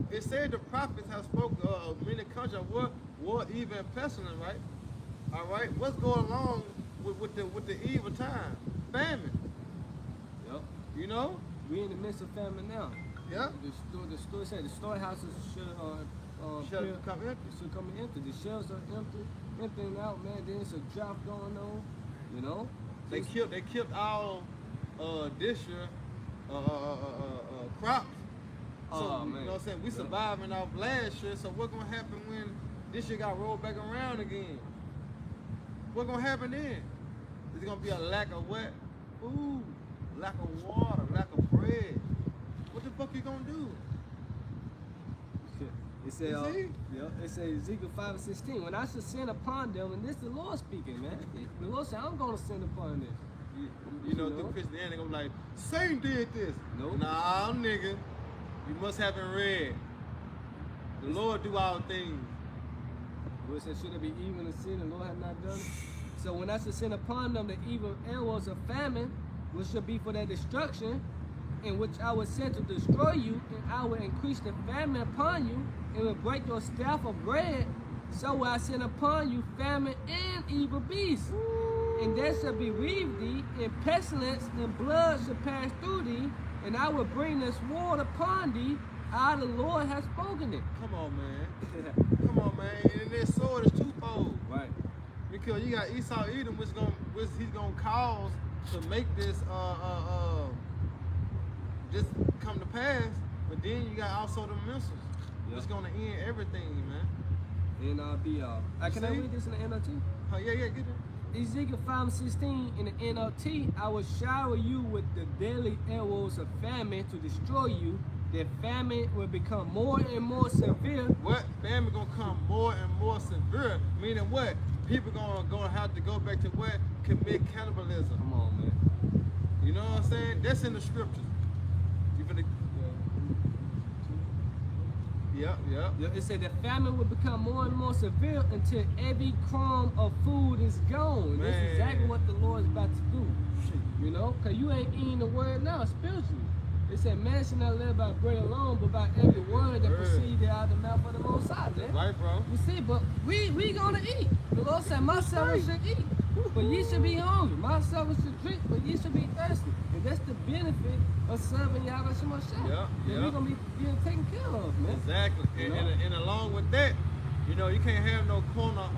It said the prophets have spoken of many countries of war, even pestilence, right? All right, what's going along with the evil time? Famine.
Yep.
You know?
We in the midst of famine now.
Yeah.
The store said the storehouses should
Come empty.
should come empty. The shelves are emptying out, man. There's a drought going on. You know.
They killed all this year crops. So
Oh,
you
man.
know what I'm saying? We
Yeah.
surviving off last year. So what's gonna happen when this year got rolled back around again? What's gonna happen then? There's gonna be a lack of what? Food, lack of water, lack of bread. What the fuck you gonna do?
It said,
You see?
it said Ezekiel 5 and 16. When I shall send upon them, and this the Lord speaking, man. The Lord said, I'm going to send upon them.
You know,
You know?
through Christianity, they're gonna be like, Satan did this.
Nope.
Nah, nigga. You must haven't read. The Lord do all things.
Where it said, should it be evil and sin, the Lord had not done it? So when I shall send upon them the evil arrows of famine, which shall be for their destruction, in which I will send to destroy you, and I will increase the famine upon you, and will break your staff of bread, so will I send upon you famine and evil beasts. And there shall bereave thee, and pestilence and blood shall pass through thee, and I will bring this sword upon thee. I, the Lord, have spoken it.
Come on, man. Come on, man. And this sword is twofold.
Right.
Because you got Esau Edom, which he's gonna cause to make this just come to pass. But then you got also the missiles.
Yep.
It's gonna end everything, man.
And can I
See?
read this in the NLT?
Oh yeah, get it.
Ezekiel 5:16 in the NLT, I will shower you with the deadly arrows of famine to destroy you. That famine will become more and more severe.
What? Famine gonna come more and more severe. Meaning what? People gonna have to go back to what? Commit cannibalism.
Come on, man.
You know what I'm saying? That's in the scriptures. You finna, yeah.
Yeah, it said the famine will become more and more severe until every crumb of food is gone. And
Man.
that's exactly what the Lord's about to do. You know, because you ain't eating the word now spiritually. It said, man should not live by bread alone, but by every word that
Word.
proceeded out of the mouth of the Most High, man.
Right, bro.
You see, but we gonna eat. The Lord said, my servants should eat, but ye should be hungry. My servants should drink, but ye should be thirsty. And that's the benefit of serving Yahweh Shemashah.
Yeah,
That
yeah.
we're gonna be being taken care of, man.
Exactly.
You
And,
know?
and along with that, you know, you can't have no corner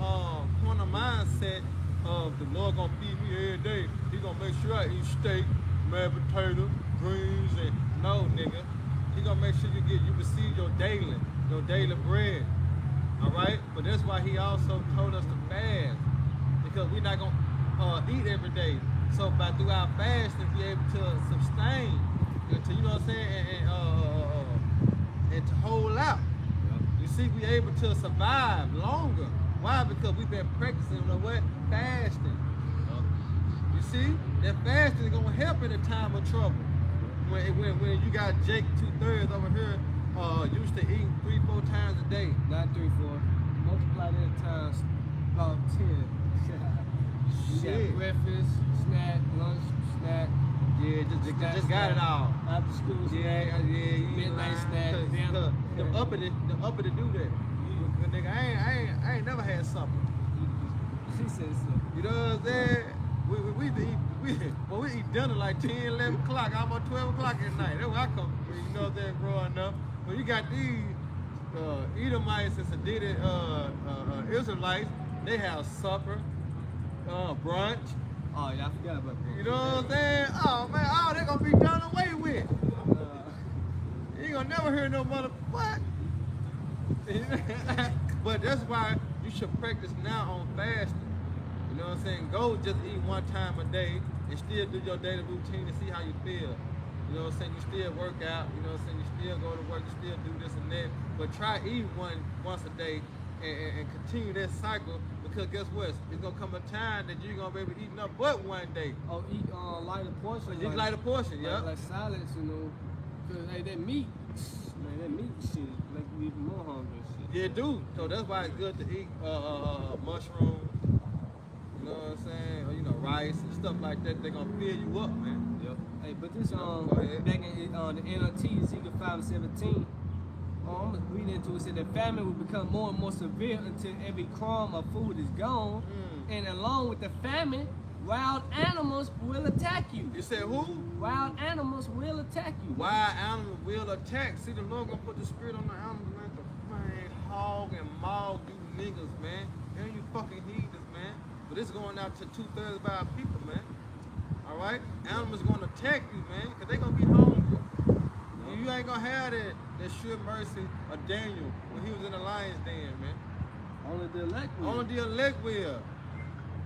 mindset of the Lord gonna feed me every day. He gonna make sure I eat steak, mashed potato, greens, and no, nigga. He gonna make sure you receive your daily bread. All right. But that's why he also told us to fast, because we're not gonna eat every day. So through our fasting, be able to sustain, to, you know what I'm saying, and to hold out. You see, we able to survive longer. Why? Because we've been practicing what? Fasting. You see, that fasting is gonna help in a time of trouble. When you got Jake 2/3 over here, used to eat 3-4 times a day.
Not 3, 4. Multiply that times about 10. You
Shit.
got breakfast, snack, lunch, snack.
Yeah, just got it all.
After school,
Yeah,
midnight snack, dinner.
The uppity do that. Good nigga, I ain't never had supper.
She said so.
You know what I'm saying? We eat dinner like 10, 11 o'clock, almost 12 o'clock at night. That's where I come from. You know what I'm saying? Growing up, when you got these Edomites and Saditic Israelites, they have supper, brunch.
Oh yeah, I forgot about that.
You know what I'm saying? Oh man, oh they gonna be done away with. You ain't gonna never hear no mother what? But that's why you should practice now on fasting. You know what I'm saying? Go just eat one time a day and still do your daily routine and see how you feel. You know what I'm saying? You still work out, you know what I'm saying? You still go to work, you still do this and that. But try eat once a day and continue that cycle, because guess what? It's gonna come a time that you're gonna be able to eat nothing but one day.
Oh, eat lighter portion.
Just light a portion, yeah.
Like salads, you know. Cause hey, that meat, man, that meat shit make me even more hungry and shit.
Yeah, it do. So that's why it's good to eat mushrooms. You know what I'm saying? Or, you know, rice and stuff like that. They're gonna fill you up, man.
Yep. Hey, but this
Go ahead.
back in the NLT, Ezekiel 5:17. I'm gonna read into it. It said the famine will become more and more severe until every crumb of food is gone, and along with the famine, wild animals will attack you.
You said who?
Wild animals will attack you.
Wild animals will attack. See, the Lord gonna put the spirit on the animals, man, to man, hog and maul you niggas, man. And you fucking heathens, man. But it's going out to 2/3 of our people, man. All right? Animals gonna attack you, man, because they gonna be hungry. You ain't gonna have that sure mercy of Daniel when he was in the lion's den, man.
Only the elect will.
Only the elect will.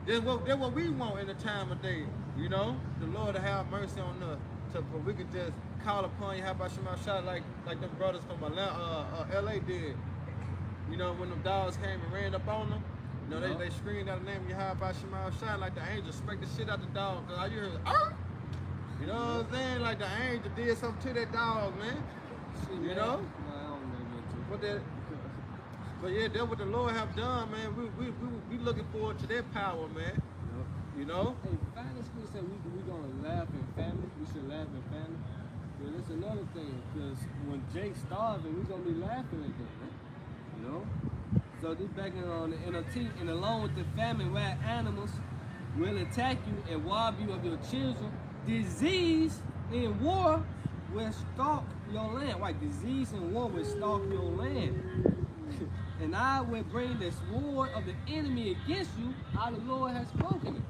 That's what we want in the time of day. You know, the Lord to have mercy on us, so we could just call upon you. How about Shema Shah, like them brothers from LA did. You know, when them dogs came and ran up on them, you know, they screamed out the name of Yahweh Shema Shah, like the angel smacked the shit out the dog. Cause all you heard was, "Arr!" You know what I'm saying? Like the angel did something to that dog, man. You know?
No, I don't know
But that, but yeah, that's what the Lord have done, man. We looking forward to that power, man. You know?
Hey, finance people say we gonna laugh in family. We should laugh in family. But it's another thing, because when Jake's starving, we gonna be laughing at them, man. You know? So this back on the NLT, and along with the famine, wild animals will attack you and rob you of your children. Disease and war will stalk your land. Right? Disease and war will stalk your land. And I will bring the sword of the enemy against you. How the Lord has spoken it.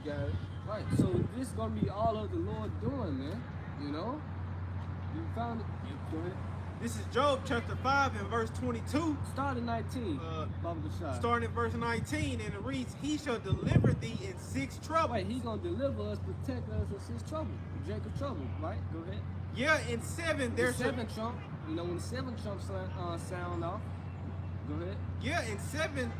You got it.
Right. So this is gonna be all of the Lord doing, man. You know? You found it. Go ahead.
This is Job chapter 5 and verse 22.
Start at 19. Baba Bashar.
Starting at verse 19, and it reads, "He shall deliver thee in 6 troubles."
Wait, he's gonna deliver us, protect us in 6 trouble. Jacob trouble, right? Go ahead.
Yeah, in 7 there
The
shall
7th trump. You know when the 7th trump sound off. Go ahead.
yeah, in 7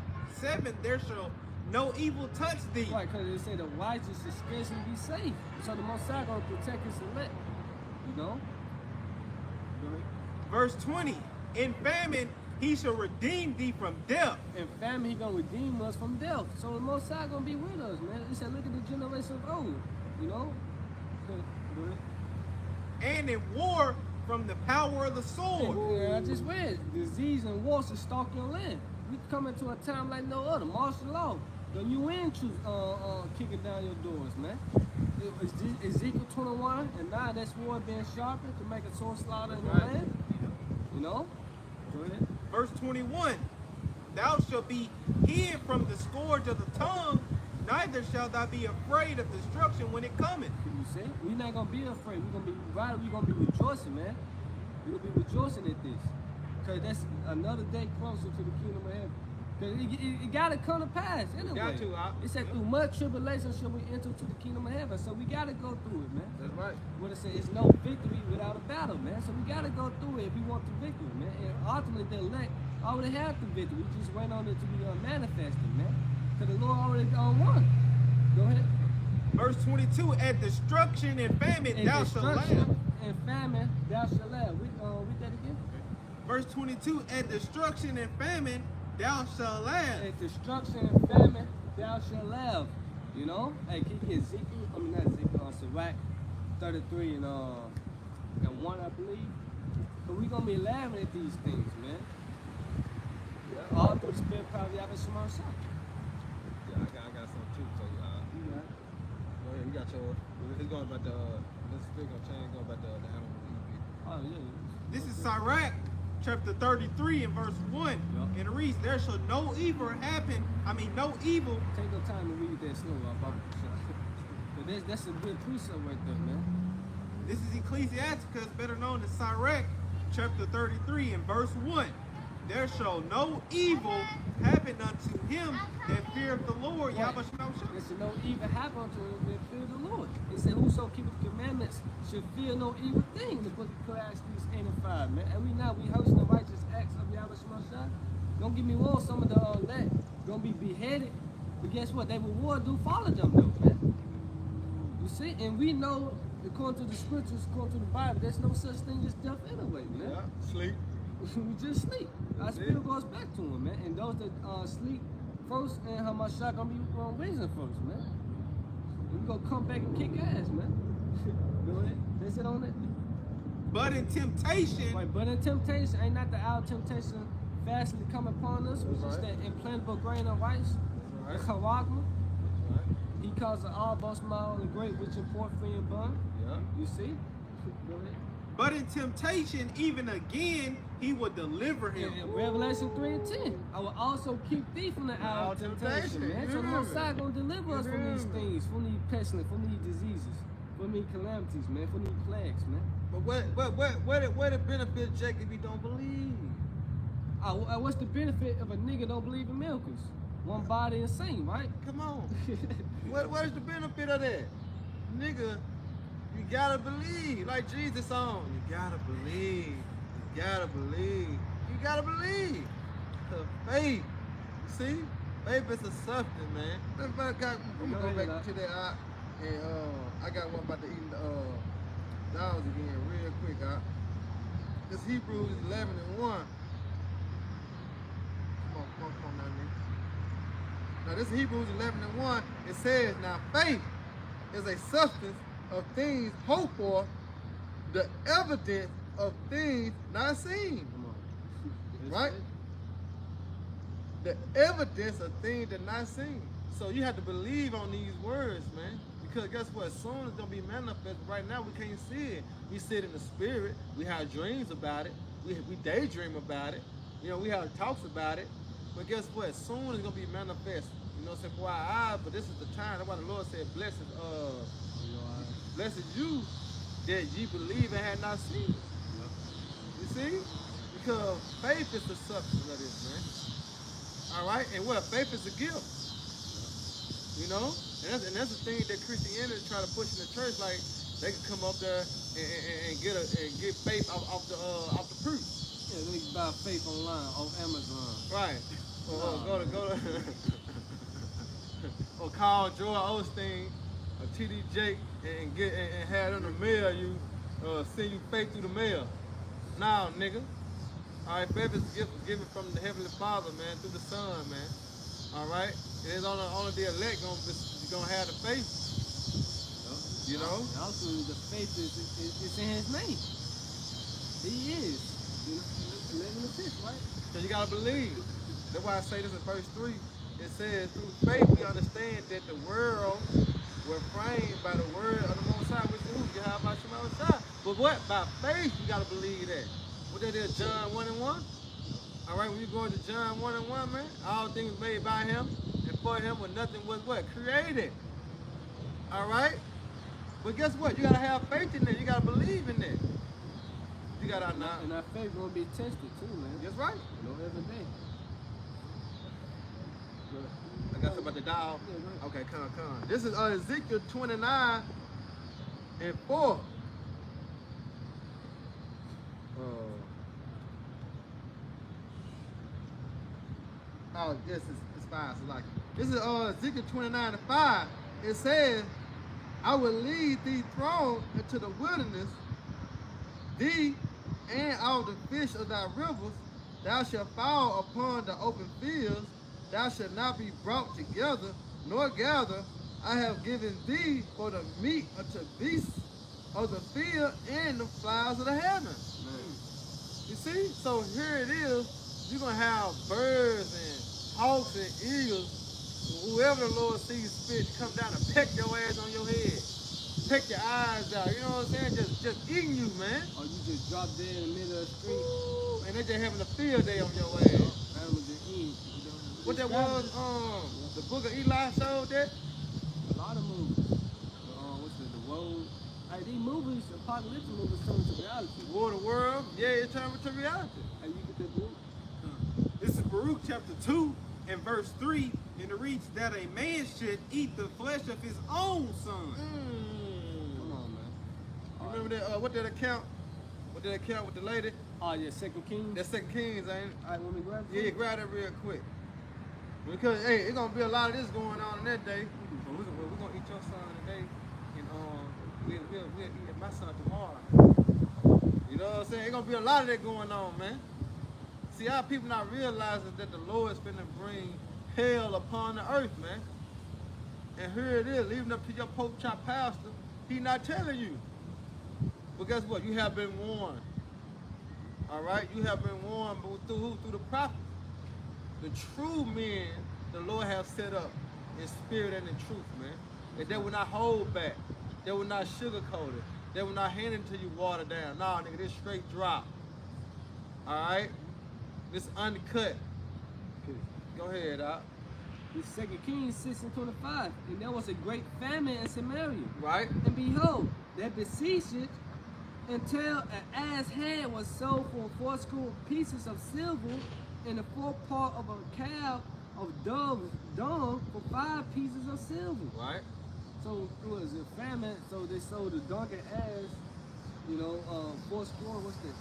there shall no evil touch thee.
Right, because they say the righteous should scarcely be safe. So the Most High gonna protect his elect. You know? Go ahead.
Verse 20, in famine he shall redeem thee from death.
In famine, he gonna redeem us from death. So the Most High gonna be with us, man. He said, look at the generation of old. You know? Go ahead.
And in war from the power of the sword.
Yeah, I just read. Disease and war should stalk your land. We come into a time like no other. Martial law. The UN troops kicking down your doors, man. Ezekiel 21, and now that sword being sharpened to make a sword slaughter in the land. You know? Go ahead.
Verse 21, thou shalt be hid from the scourge of the tongue, neither shalt thou be afraid of destruction when it cometh.
You see? We're not gonna be afraid. We're gonna be rejoicing, man. We're gonna be rejoicing at this. Because that's another day closer to the kingdom of heaven. 'Cause it gotta come to pass anyway.
Got to,
It said through much tribulation shall we enter to the kingdom of heaven. So we gotta go through it, man.
That's right.
What it said, it's no victory without a battle, man. So we gotta go through it if we want the victory, man. And ultimately the elect already have the victory. We just wait on it to be manifested, man. Because the Lord already won. Go ahead.
Verse 22, at destruction and famine
And
thou shalt laugh.
destruction and famine thou shalt laugh. Read that again.
Verse 22, at destruction and famine thou shalt laugh.
At destruction and famine thou shalt laugh. You know? Hey, can you get Ezekiel? I mean, not Ezekiel, Sirach 33 and 1, I believe. But we gonna be laughing at these things, man. All through the spirit probably have a small shot.
Yeah, I got some too. So
You got it.
go ahead. You got yours. It's going about this big gonna change. Going about the animals eating.
Oh, yeah.
This is Sirach chapter 33 and verse 1.
Yeah.
And it reads, there shall no evil happen. No evil.
Take your time to read that slow, but that's a good precept right there, man.
This is Ecclesiasticus, better known as Sirach chapter 33 and verse 1. There shall no evil happen unto him that feareth the Lord.
Right.
Yahweh Shema Shah.
There should no evil happen unto him that fear the Lord. It said, whoso keepeth the commandments should fear no evil thing. The book of Ecclesiastes 8 and 5, man. And we hosting the righteous acts of Yahweh Shema Shah. Don't get me wrong, some of the elect gonna be beheaded. But guess what? They reward do follow them though, man. You see? And we know, according to the scriptures, according to the Bible, there's no such thing as death anyway, man.
Yeah. Sleep.
We just sleep. Our spirit goes back to him, man. And those that sleep first and Hamashiach gonna be raising first, man. And we gonna come back and kick ass, man. Go ahead. That's it on it.
But in temptation,
Right, but in temptation, ain't not the hour of temptation fastly come upon us, which is that implantable grain of rice, the charagma.
Right.
He calls it all both small and great, which import free and bun.
Yeah.
You see? Go ahead.
but in temptation, even again, he will deliver him.
In Revelation 3 and 10, I will also keep thee from the hour of temptation, man. So the Most High gonna deliver us from these things, from these pestilence, from these diseases, from these calamities, man, from these plagues, man.
But what it benefit Jake if he don't believe?
What's the benefit if a nigga don't believe in miracles? One body and same, right?
Come on. What is the benefit of that? Nigga, you gotta believe. Like Jesus song. You gotta believe. You gotta believe. You gotta believe. The faith. See? Faith is a substance, man. I'm gonna go back to that and I got one about to eat dogs again real quick, This Hebrews 11 and 1. Come on down there. Now this is Hebrews 11 and 1. It says, now faith is a substance of things hoped for, the evidence of things not seen.
Come on.
Right? The evidence of things that not seen. So you have to believe on these words, man. Because guess what? As soon as it's gonna be manifest, right now we can't see it. We see it in the spirit. We have dreams about it. We daydream about it. You know, we have talks about it. But guess what? As soon as it's gonna be manifest, you know what I'm saying, for our eyes, but this is the time. That's why the Lord said, blessed you that ye believe and had not seen. You see? Because faith is the substance of this, man. All right? And what? Faith is a gift. You know? And that's the thing that Christianity try to push in the church, like they can come up there and get faith off the proof.
Yeah, they can buy faith online on Amazon.
Right. Or go to or call Joel Osteen or TD Jake and get and have them to mail you, send you faith through the mail. Now, nigga. All right, faith is a gift given from the Heavenly Father, man, through the Son, man. All right, and it's only the elect gonna have the faith. You know.
And also, the faith is in His name. He is. You know, living the fifth, right?
So you gotta believe. That's why I say this in verse 3. It says, through faith we understand that the world were framed by the word of the Most High, which is who? Yahweh Shema Shah. But what? By faith you gotta believe that. What that is, John 1 and 1? All right, when you go into John 1 and 1, man, all things made by him, and for him when nothing was what? Created. All right? But guess what? You gotta have faith in that. You gotta believe in that. You gotta not.
And our faith gonna be tested too, man.
That's right.
No every day.
I got something about the dog.
Yeah, go ahead.
Okay, come. This is Ezekiel 29 and 4. Oh, yes, it's 5. So like, this is Ezekiel 29 and 5. It says, I will lead thee thrown into the wilderness, thee and all the fish of thy rivers. Thou shalt fall upon the open fields. Thou shalt not be brought together, nor gather. I have given thee for the meat unto beasts of the field and the flies of the heaven. You see? So here it is. You're going to have birds and hawks and eagles. Whoever the Lord sees fit to come down and peck your ass on your head. Peck your eyes out. You know what I'm saying? Just eating you, man.
Or you just drop dead in the middle of the street.
Ooh, and they just having a field day on your ass.
Animals just eating.
What that was, the book of Eli showed that?
A lot of movies. What's it, The Road? Hey, these movies, apocalyptic movies, turn to reality.
War of the World, yeah, it turned to reality.
Hey, you get that book?
This is Baruch chapter 2 and verse 3, and it reads that a man should eat the flesh of his own son.
Come on, man.
Remember that? What did it count? What did it count with the lady?
Oh, yeah, Second Kings.
That's 2 Kings, ain't it?
All right, want me to grab it?
Yeah, grab that real quick. Because hey, it's gonna be a lot of this going on in that day. But we're gonna eat your son today, and we'll eat my son tomorrow. You know what I'm saying? It's gonna be a lot of that going on, man. See, our people not realizing that the Lord is finna bring hell upon the earth, man. And here it is, leaving up to your Pope Chop pastor. He not telling you. But guess what? You have been warned. All right, you have been warned through who? Through the prophet. The true men the Lord has set up in spirit and in truth, man. And they will not hold back. They will not sugarcoat it. They will not hand it to you watered down. Nah, nigga, this straight drop. All right? This uncut. Go ahead, Doc.
It's 2 Kings 6 and 25. And there was a great famine in Samaria.
Right?
And behold, that besieged it until an ass head was sold for 40 pieces of silver, and the forepart of a cow of dove dung for 5 pieces of silver.
Right?
So it was a famine, so they sold the donkey ass, 4 score, what's that?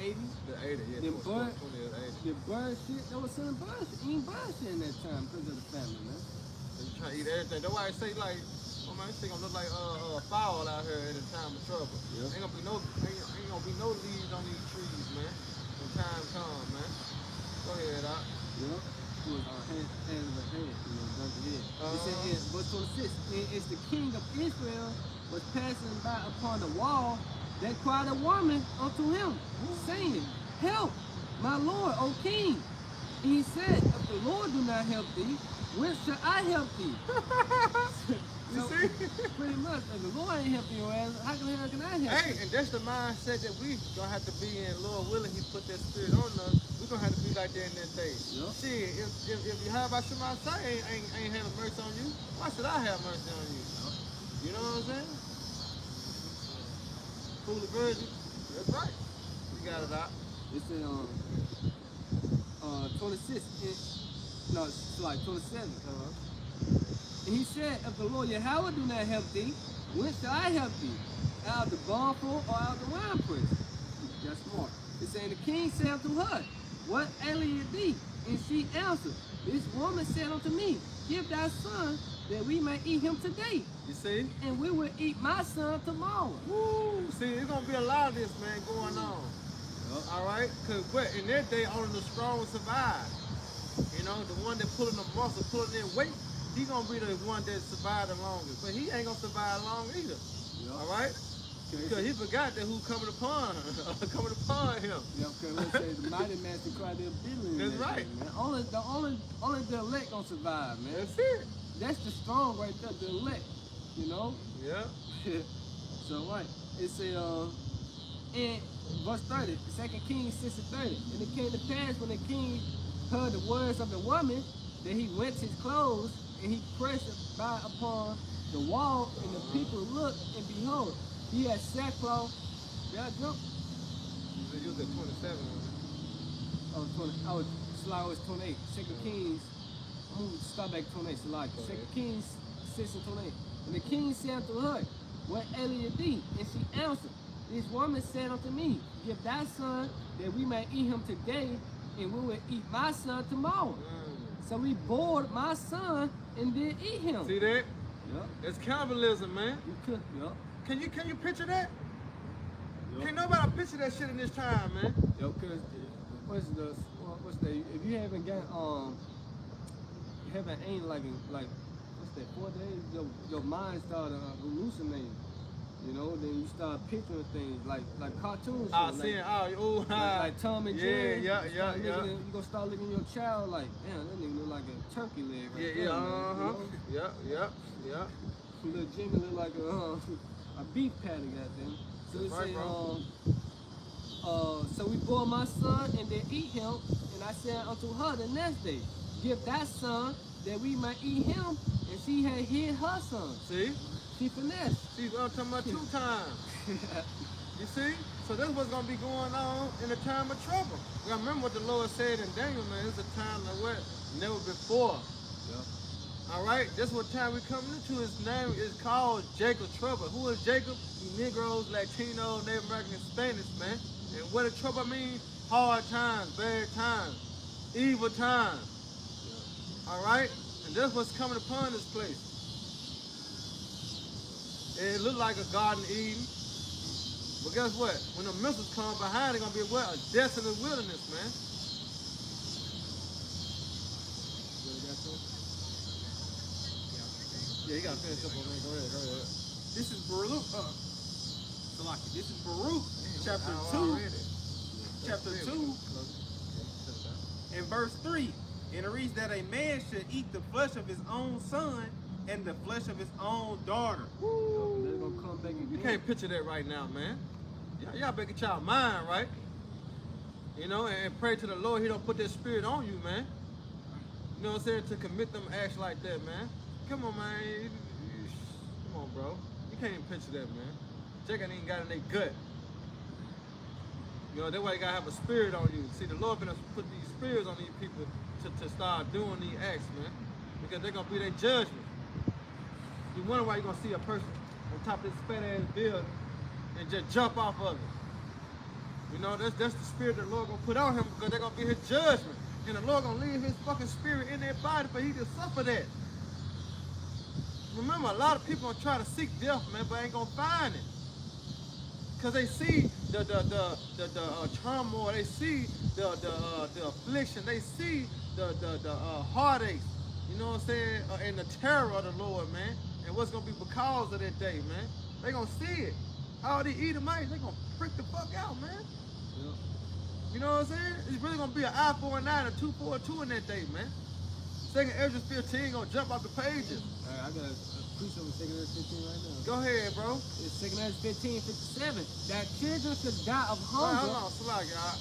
80?
The 80, yeah.
Them
20
bird-
is 80.
The bird shit, they was selling bird shit, eating bird shit in that time because of the famine, man.
So you trying to eat everything. That's why I say like, oh man, this thing gonna look like fowl out here at a time of trouble.
Yeah.
Ain't gonna be no leaves on these trees, man. When time comes, man. Go ahead, Doc.
Yeah. It was hand of a head, gun to head. It said in verse 26, and it's the king of Israel was passing by upon the wall, that cried a woman unto him, saying, Help, my lord, O king. And he said, If the Lord do not help thee, whence shall I help thee?
You
So,
see?
pretty much, if the Lord ain't helping your ass, how can I help
Hey,
you?
and that's the mindset that we gonna have to be in. Lord willing, He put that spirit on us. We gonna have to be like that in that day.
Yeah.
Shit, if you have I ain't having mercy on you, why should I have mercy on you? You know what I'm saying? Fool the virgin. That's right. You got it out.
It said 26, no, it's like 27. And he said, If the Lord Yahweh do not help thee, whence shall I help thee? Out of the barnful or out of the winepress? That's smart. It's saying the king said unto her, What aileth thee? And she answered, This woman said unto me, Give thy son, that we may eat him today,
You see?
and we will eat my son tomorrow.
Woo! See, there's gonna be a lot of this, man, going on. All right? Cause in that day, only the strong survive. You know, the one that pulling the muscle, pulling in weight, he gonna be the one that survived the longest. But he ain't gonna survive long either. All right? Because he forgot that who coming upon him.
Yeah, because let's say the mighty man can cry their billion.
That's right.
Man. Only the elect gonna survive, man.
That's it.
That's the strong right there, the elect. You know?
Yeah.
So right. It say in verse 30, 2 Kings 6 and 30. And it came to pass when the king heard the words of the woman, that he rent his clothes, and he pressed by upon the wall, and the people looked, and behold, he had sackcloth. Did I jump?
You was at 27.
Oh, 20, oh, Slide was 28. 2 Kings I'm gonna start back 28. So like
Go
2
ahead.
Kings 6 and 28. And the king said unto her, what aileth thee? And she answered, this woman said unto me, give thy son that we may eat him today, and we will eat my son tomorrow. So we bored my son and then eat him.
See that?
Yup.
It's cannibalism, man.
You could. Yup.
Can you picture that?
Yup.
Can't nobody picture that shit in this time, man.
Yo, cause what's the if you haven't got you haven't ate like what's that 4 days, your mind started hallucinating. You know, then you start picturing things like cartoons.
Ah,
like,
seeing,
like Tom and Jerry.
Yeah.
You gonna start looking at your child like, damn, that nigga look like a turkey leg right there, man. You know?
Yeah.
Little Jimmy look like a beef patty, goddamn. So it
Right,
say,
bro.
so we bore my son and they eat him, and I said unto her the next day, give that son that we might eat him, and she had hid her son.
See?
She finessed.
See, I'm talking about 2 times. You see? So that's what's going to be going on in a time of trouble. You gotta remember what the Lord said in Daniel, man. It's a time like what? Never before.
Yeah.
All right? That's what time we're coming into. His name is called Jacob Trouble. Who is Jacob? You Negroes, Latinos, Native American, Spanish, man. And what does trouble mean? Hard times, bad times, evil times.
Yeah.
All right? And that's what's coming upon this place. It looked like a Garden of Eden. But guess what? When the missiles come behind, they're going to be what? A desolate wilderness, man. Yeah, you got to finish up on that. Go ahead.
This is Baruch. Salaki. This is Baruch, chapter 2. Chapter 2 and verse 3. And it reads that a man should eat the flesh of his own son and the flesh of his own daughter.
Yo, they're gonna come back again.
You can't picture that right now, man. Y'all better get y'all mind right. You know, and pray to the Lord He don't put that spirit on you, man. You know what I'm saying? To commit them acts like that, man. Come on, man. Come on, bro. You can't even picture that, man. Jacob ain't got in their gut. You know, that's why you gotta have a spirit on you. See, the Lord gonna put these spirits on these people to start doing these acts, man. Because they're gonna be their judgment. You wonder why you're gonna see a person on top of this fat ass building and just jump off of it. You know, that's the spirit the Lord gonna put on him because they're gonna be his judgment. And the Lord gonna leave his fucking spirit in their body for he to suffer that. Remember, a lot of people gonna try to seek death, man, but ain't gonna find it. Cause they see the turmoil, they see the affliction, they see the heartaches, you know what I'm saying, and the terror of the Lord, man, and what's gonna be because of that day, man. They gonna see it. All these Edomites, they gonna freak the fuck out, man.
Yeah.
You know what I'm saying? It's really gonna be an eye for an eye and a tooth for a tooth in that day, man. Second Ezra 15 gonna jump off the pages.
All right, I got a preach over 2 Ezra 15 right now.
Go ahead, bro.
It's 2 Ezra 15:57. That children should die of
Hold
hunger.
on, slack, y'all.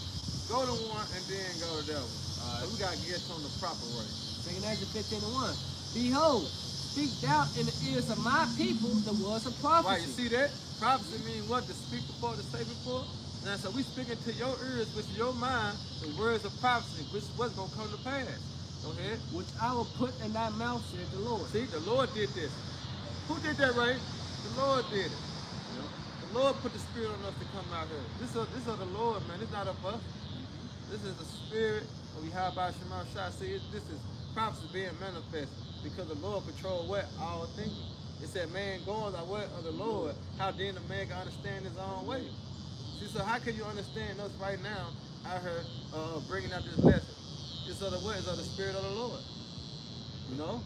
Go to one and then go to that one.
All right.
So we gotta get on the proper way.
2 Ezra 15:1. Behold, speak thou in the ears of my people the words of prophecy.
Right, you see that? Prophecy means what? To speak before, to say before. Now, so we speaking to your ears, which is your mind, the words of prophecy, which is what's gonna come to pass. Go ahead.
Which I will put in thy mouth, said the Lord.
See, the Lord did this. Who did that, Ray? The Lord did it. The Lord put the spirit on us to come out here. This is of the Lord, man. It's not of us. This is the spirit of Yahweh Shema Shai. See, this is prophecy being manifested because the Lord controls what? All thinking. It said, man goes by what of the Lord. How then a man can understand his own way? See, so how can you understand us right now out here bringing out this lesson? It's of the what? It's of the spirit of the Lord. You know?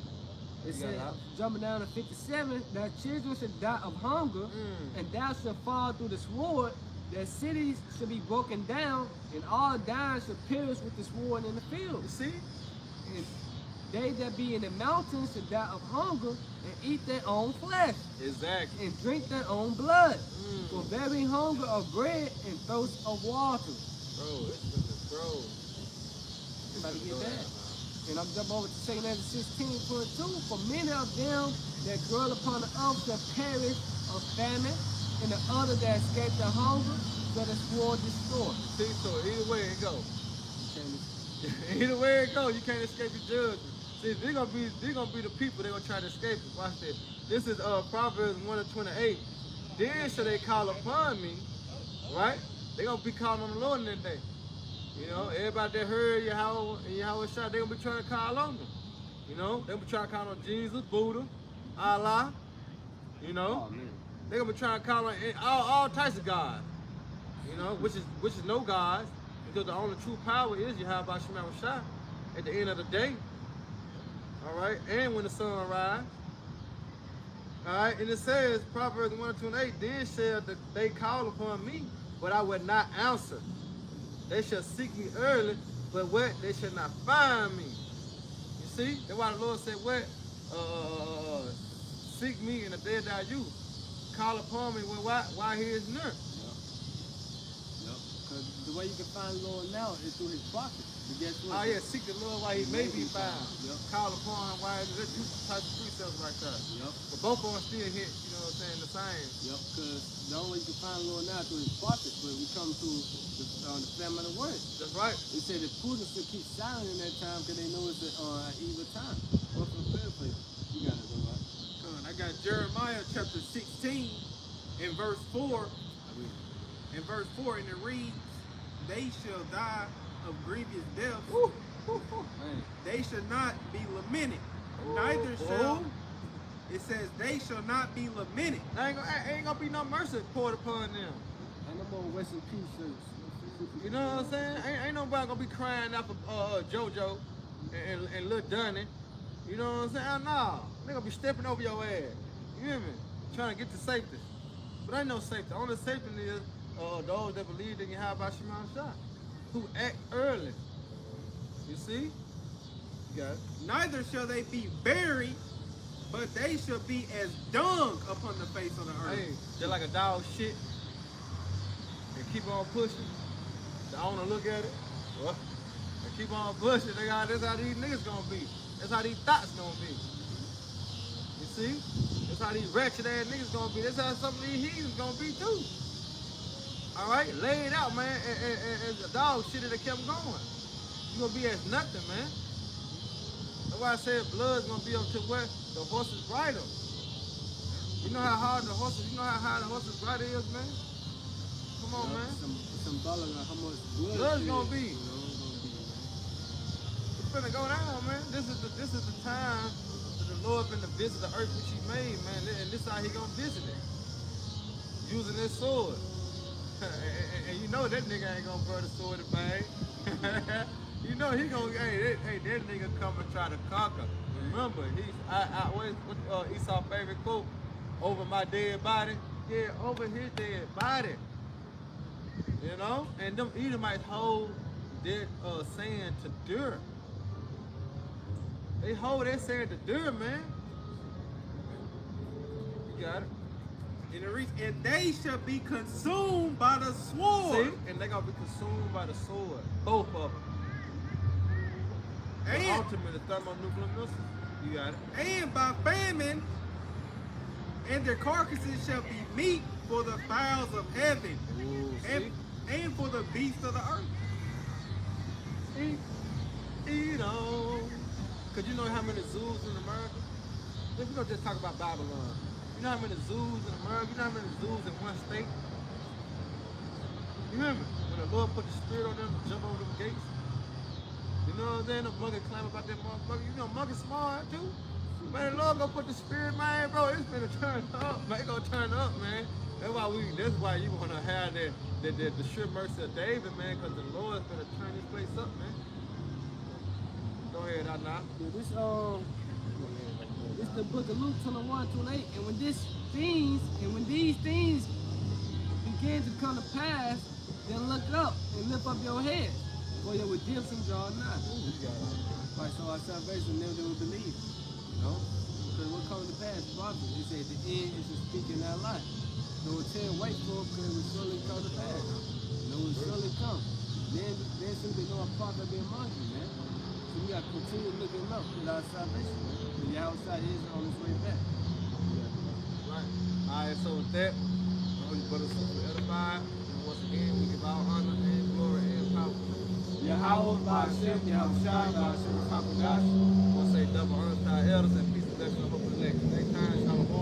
It
You got
said,
it out?
jumping down to 57, that children should die of hunger, and thou shalt fall through the sword, that cities should be broken down, and all dying should perish with the sword in the field.
You see?
And they that be in the mountains should die of hunger, and eat their own flesh,
Exactly.
and drink their own blood, for very hunger of bread and thirst of water.
Bro, it's bro.
I'm about to get that. And I'm jumping over to 2 Ezra 16:22. For many of them that dwell upon the earth shall perish of famine, and the other that escape the hunger shall the sword destroy.
See, so either way it go. Either way it go, you can't escape the judgment. See, they're gonna be the people. They're gonna try to escape it. Watch this. This is Proverbs 1:28. Then shall they call upon me, right? They're gonna be calling on the Lord in that day. You know, everybody that heard Yahweh shot, they're gonna be trying to call on them. You know, they'll be trying to call on Jesus, Buddha, Allah. You know,
Oh, man.
they're gonna be trying to call on all types of gods. You know, which is no gods, because the only true power is Yahweh Shema Shah at the end of the day. All right, and when the sun rise. All right, and it says, Proverbs 1:28, then shall they call upon me, but I will not answer. They shall seek me early, but what? They shall not find me. You see? That's why the Lord said, what? Seek me in the day that you call upon me while he is near.
Yep. Because the way you can find the Lord now is through his prophets. But guess what?
Oh yeah, seek the Lord while he may be found.
Yep.
Call upon him while he is two types of precepts right there.
Yep.
But both of them still hit, you know what I'm saying, the same.
Yep, because the only way you can find the Lord now is through his prophets, but we come to the famine of the word.
That's right.
They say the prudent should keep silent in that time because they know it's an evil time. What's the prayer for you? You got it, though, right?
I got Jeremiah chapter 16 in verse 4. In verse 4, and it reads, they shall die of grievous death.
Woo, woo, woo.
Man.
They shall not be lamented. Neither shall, it says, they shall not be lamented.
Ain't gonna be no mercy poured upon them.
Ain't no more West in Peace shirts.
You know what I'm saying? Ain't nobody gonna be crying out for JoJo and Lil Dunny. You know what I'm saying? Nah, they gonna be stepping over your ass. You hear me? Trying to get to safety. But ain't no safety. The only safety is those that believe in Yahweh Shema Shah, who act early. You see? You got it.
Neither shall they be buried, but they shall be as dung upon the face of the earth.
Hey, they're like a dog shit. They keep on pushing. The owner look at it. What? They keep on pushing. That's how these niggas gonna be. That's how these thoughts gonna be. You see? That's how these ratchet ass niggas gonna be. That's how some of these heathens gonna be too. All right, lay it out, man. And the dog shit that kept going. You gonna be as nothing, man. That's why I said blood's gonna be up to where the horse's bridle. You know how hard the horses, you know how high the horse's bridle is, man? Come on, man.
Symbolic of how much
Blood's gonna be.
You know, it's gonna be, man.
It's finna go down, man. This is the time that the Lord finna visit the earth which he made, man. And this how he gonna visit it. Using this sword. and you know that nigga ain't gonna burn the sword in vain. You know he gonna, hey, that nigga come and try to conquer. Remember, what's Esau's favorite quote? Over my dead body? Yeah, over his dead body. You know? And them Edomites hold that saying to Dur. They hold that saying to Dur, man. You got it.
And they shall be consumed by the sword.
See? And they gonna be consumed by the sword. Both of them. The
And,
ultimate is thermonuclear missiles. You got it.
and by famine, and their carcasses shall be meat for the fowls of heaven,
Ooh,
and for the beasts of the earth.
Eat on. Cause you know how many zoos in America? If we gonna just talk about Babylon. You know how many zoos in America? You know how many zoos in one state? You hear me? When the Lord put the spirit on them to jump over them gates. You know what I'm saying? The monkey climb about that motherfucker. You know monkey smart too. Man, the Lord gonna put the spirit, man, bro. It's gonna turn up, man. It's gonna turn up, man. That's why you wanna have the sure mercy of David, man, because the Lord's gonna turn this place up, man. Go ahead, Adnan.
Yeah, this the book of Luke 21:28, and when these things begin to come to pass, then look up and lift up your head, for your redemption draw nigh. Right, so our salvation never will believe. You know? Because what comes to pass, prophet, it says the end is to speak in our life. So we'll tell wait for it because it will surely come to pass. You know, it will surely come. Then simply know a prophet be among you, man. So we gotta continue looking up with our salvation. The outside is on its way back.
Right. Alright, so with that, I hope you brothers and sisters edified. And once again, we give our honor and glory and power
Yahweh, Ba'ashem, Yahushua, Ba'ashem, Hakodash.
I want to say double honor to our elders and peace and blessings and hope for the next time. Shalom.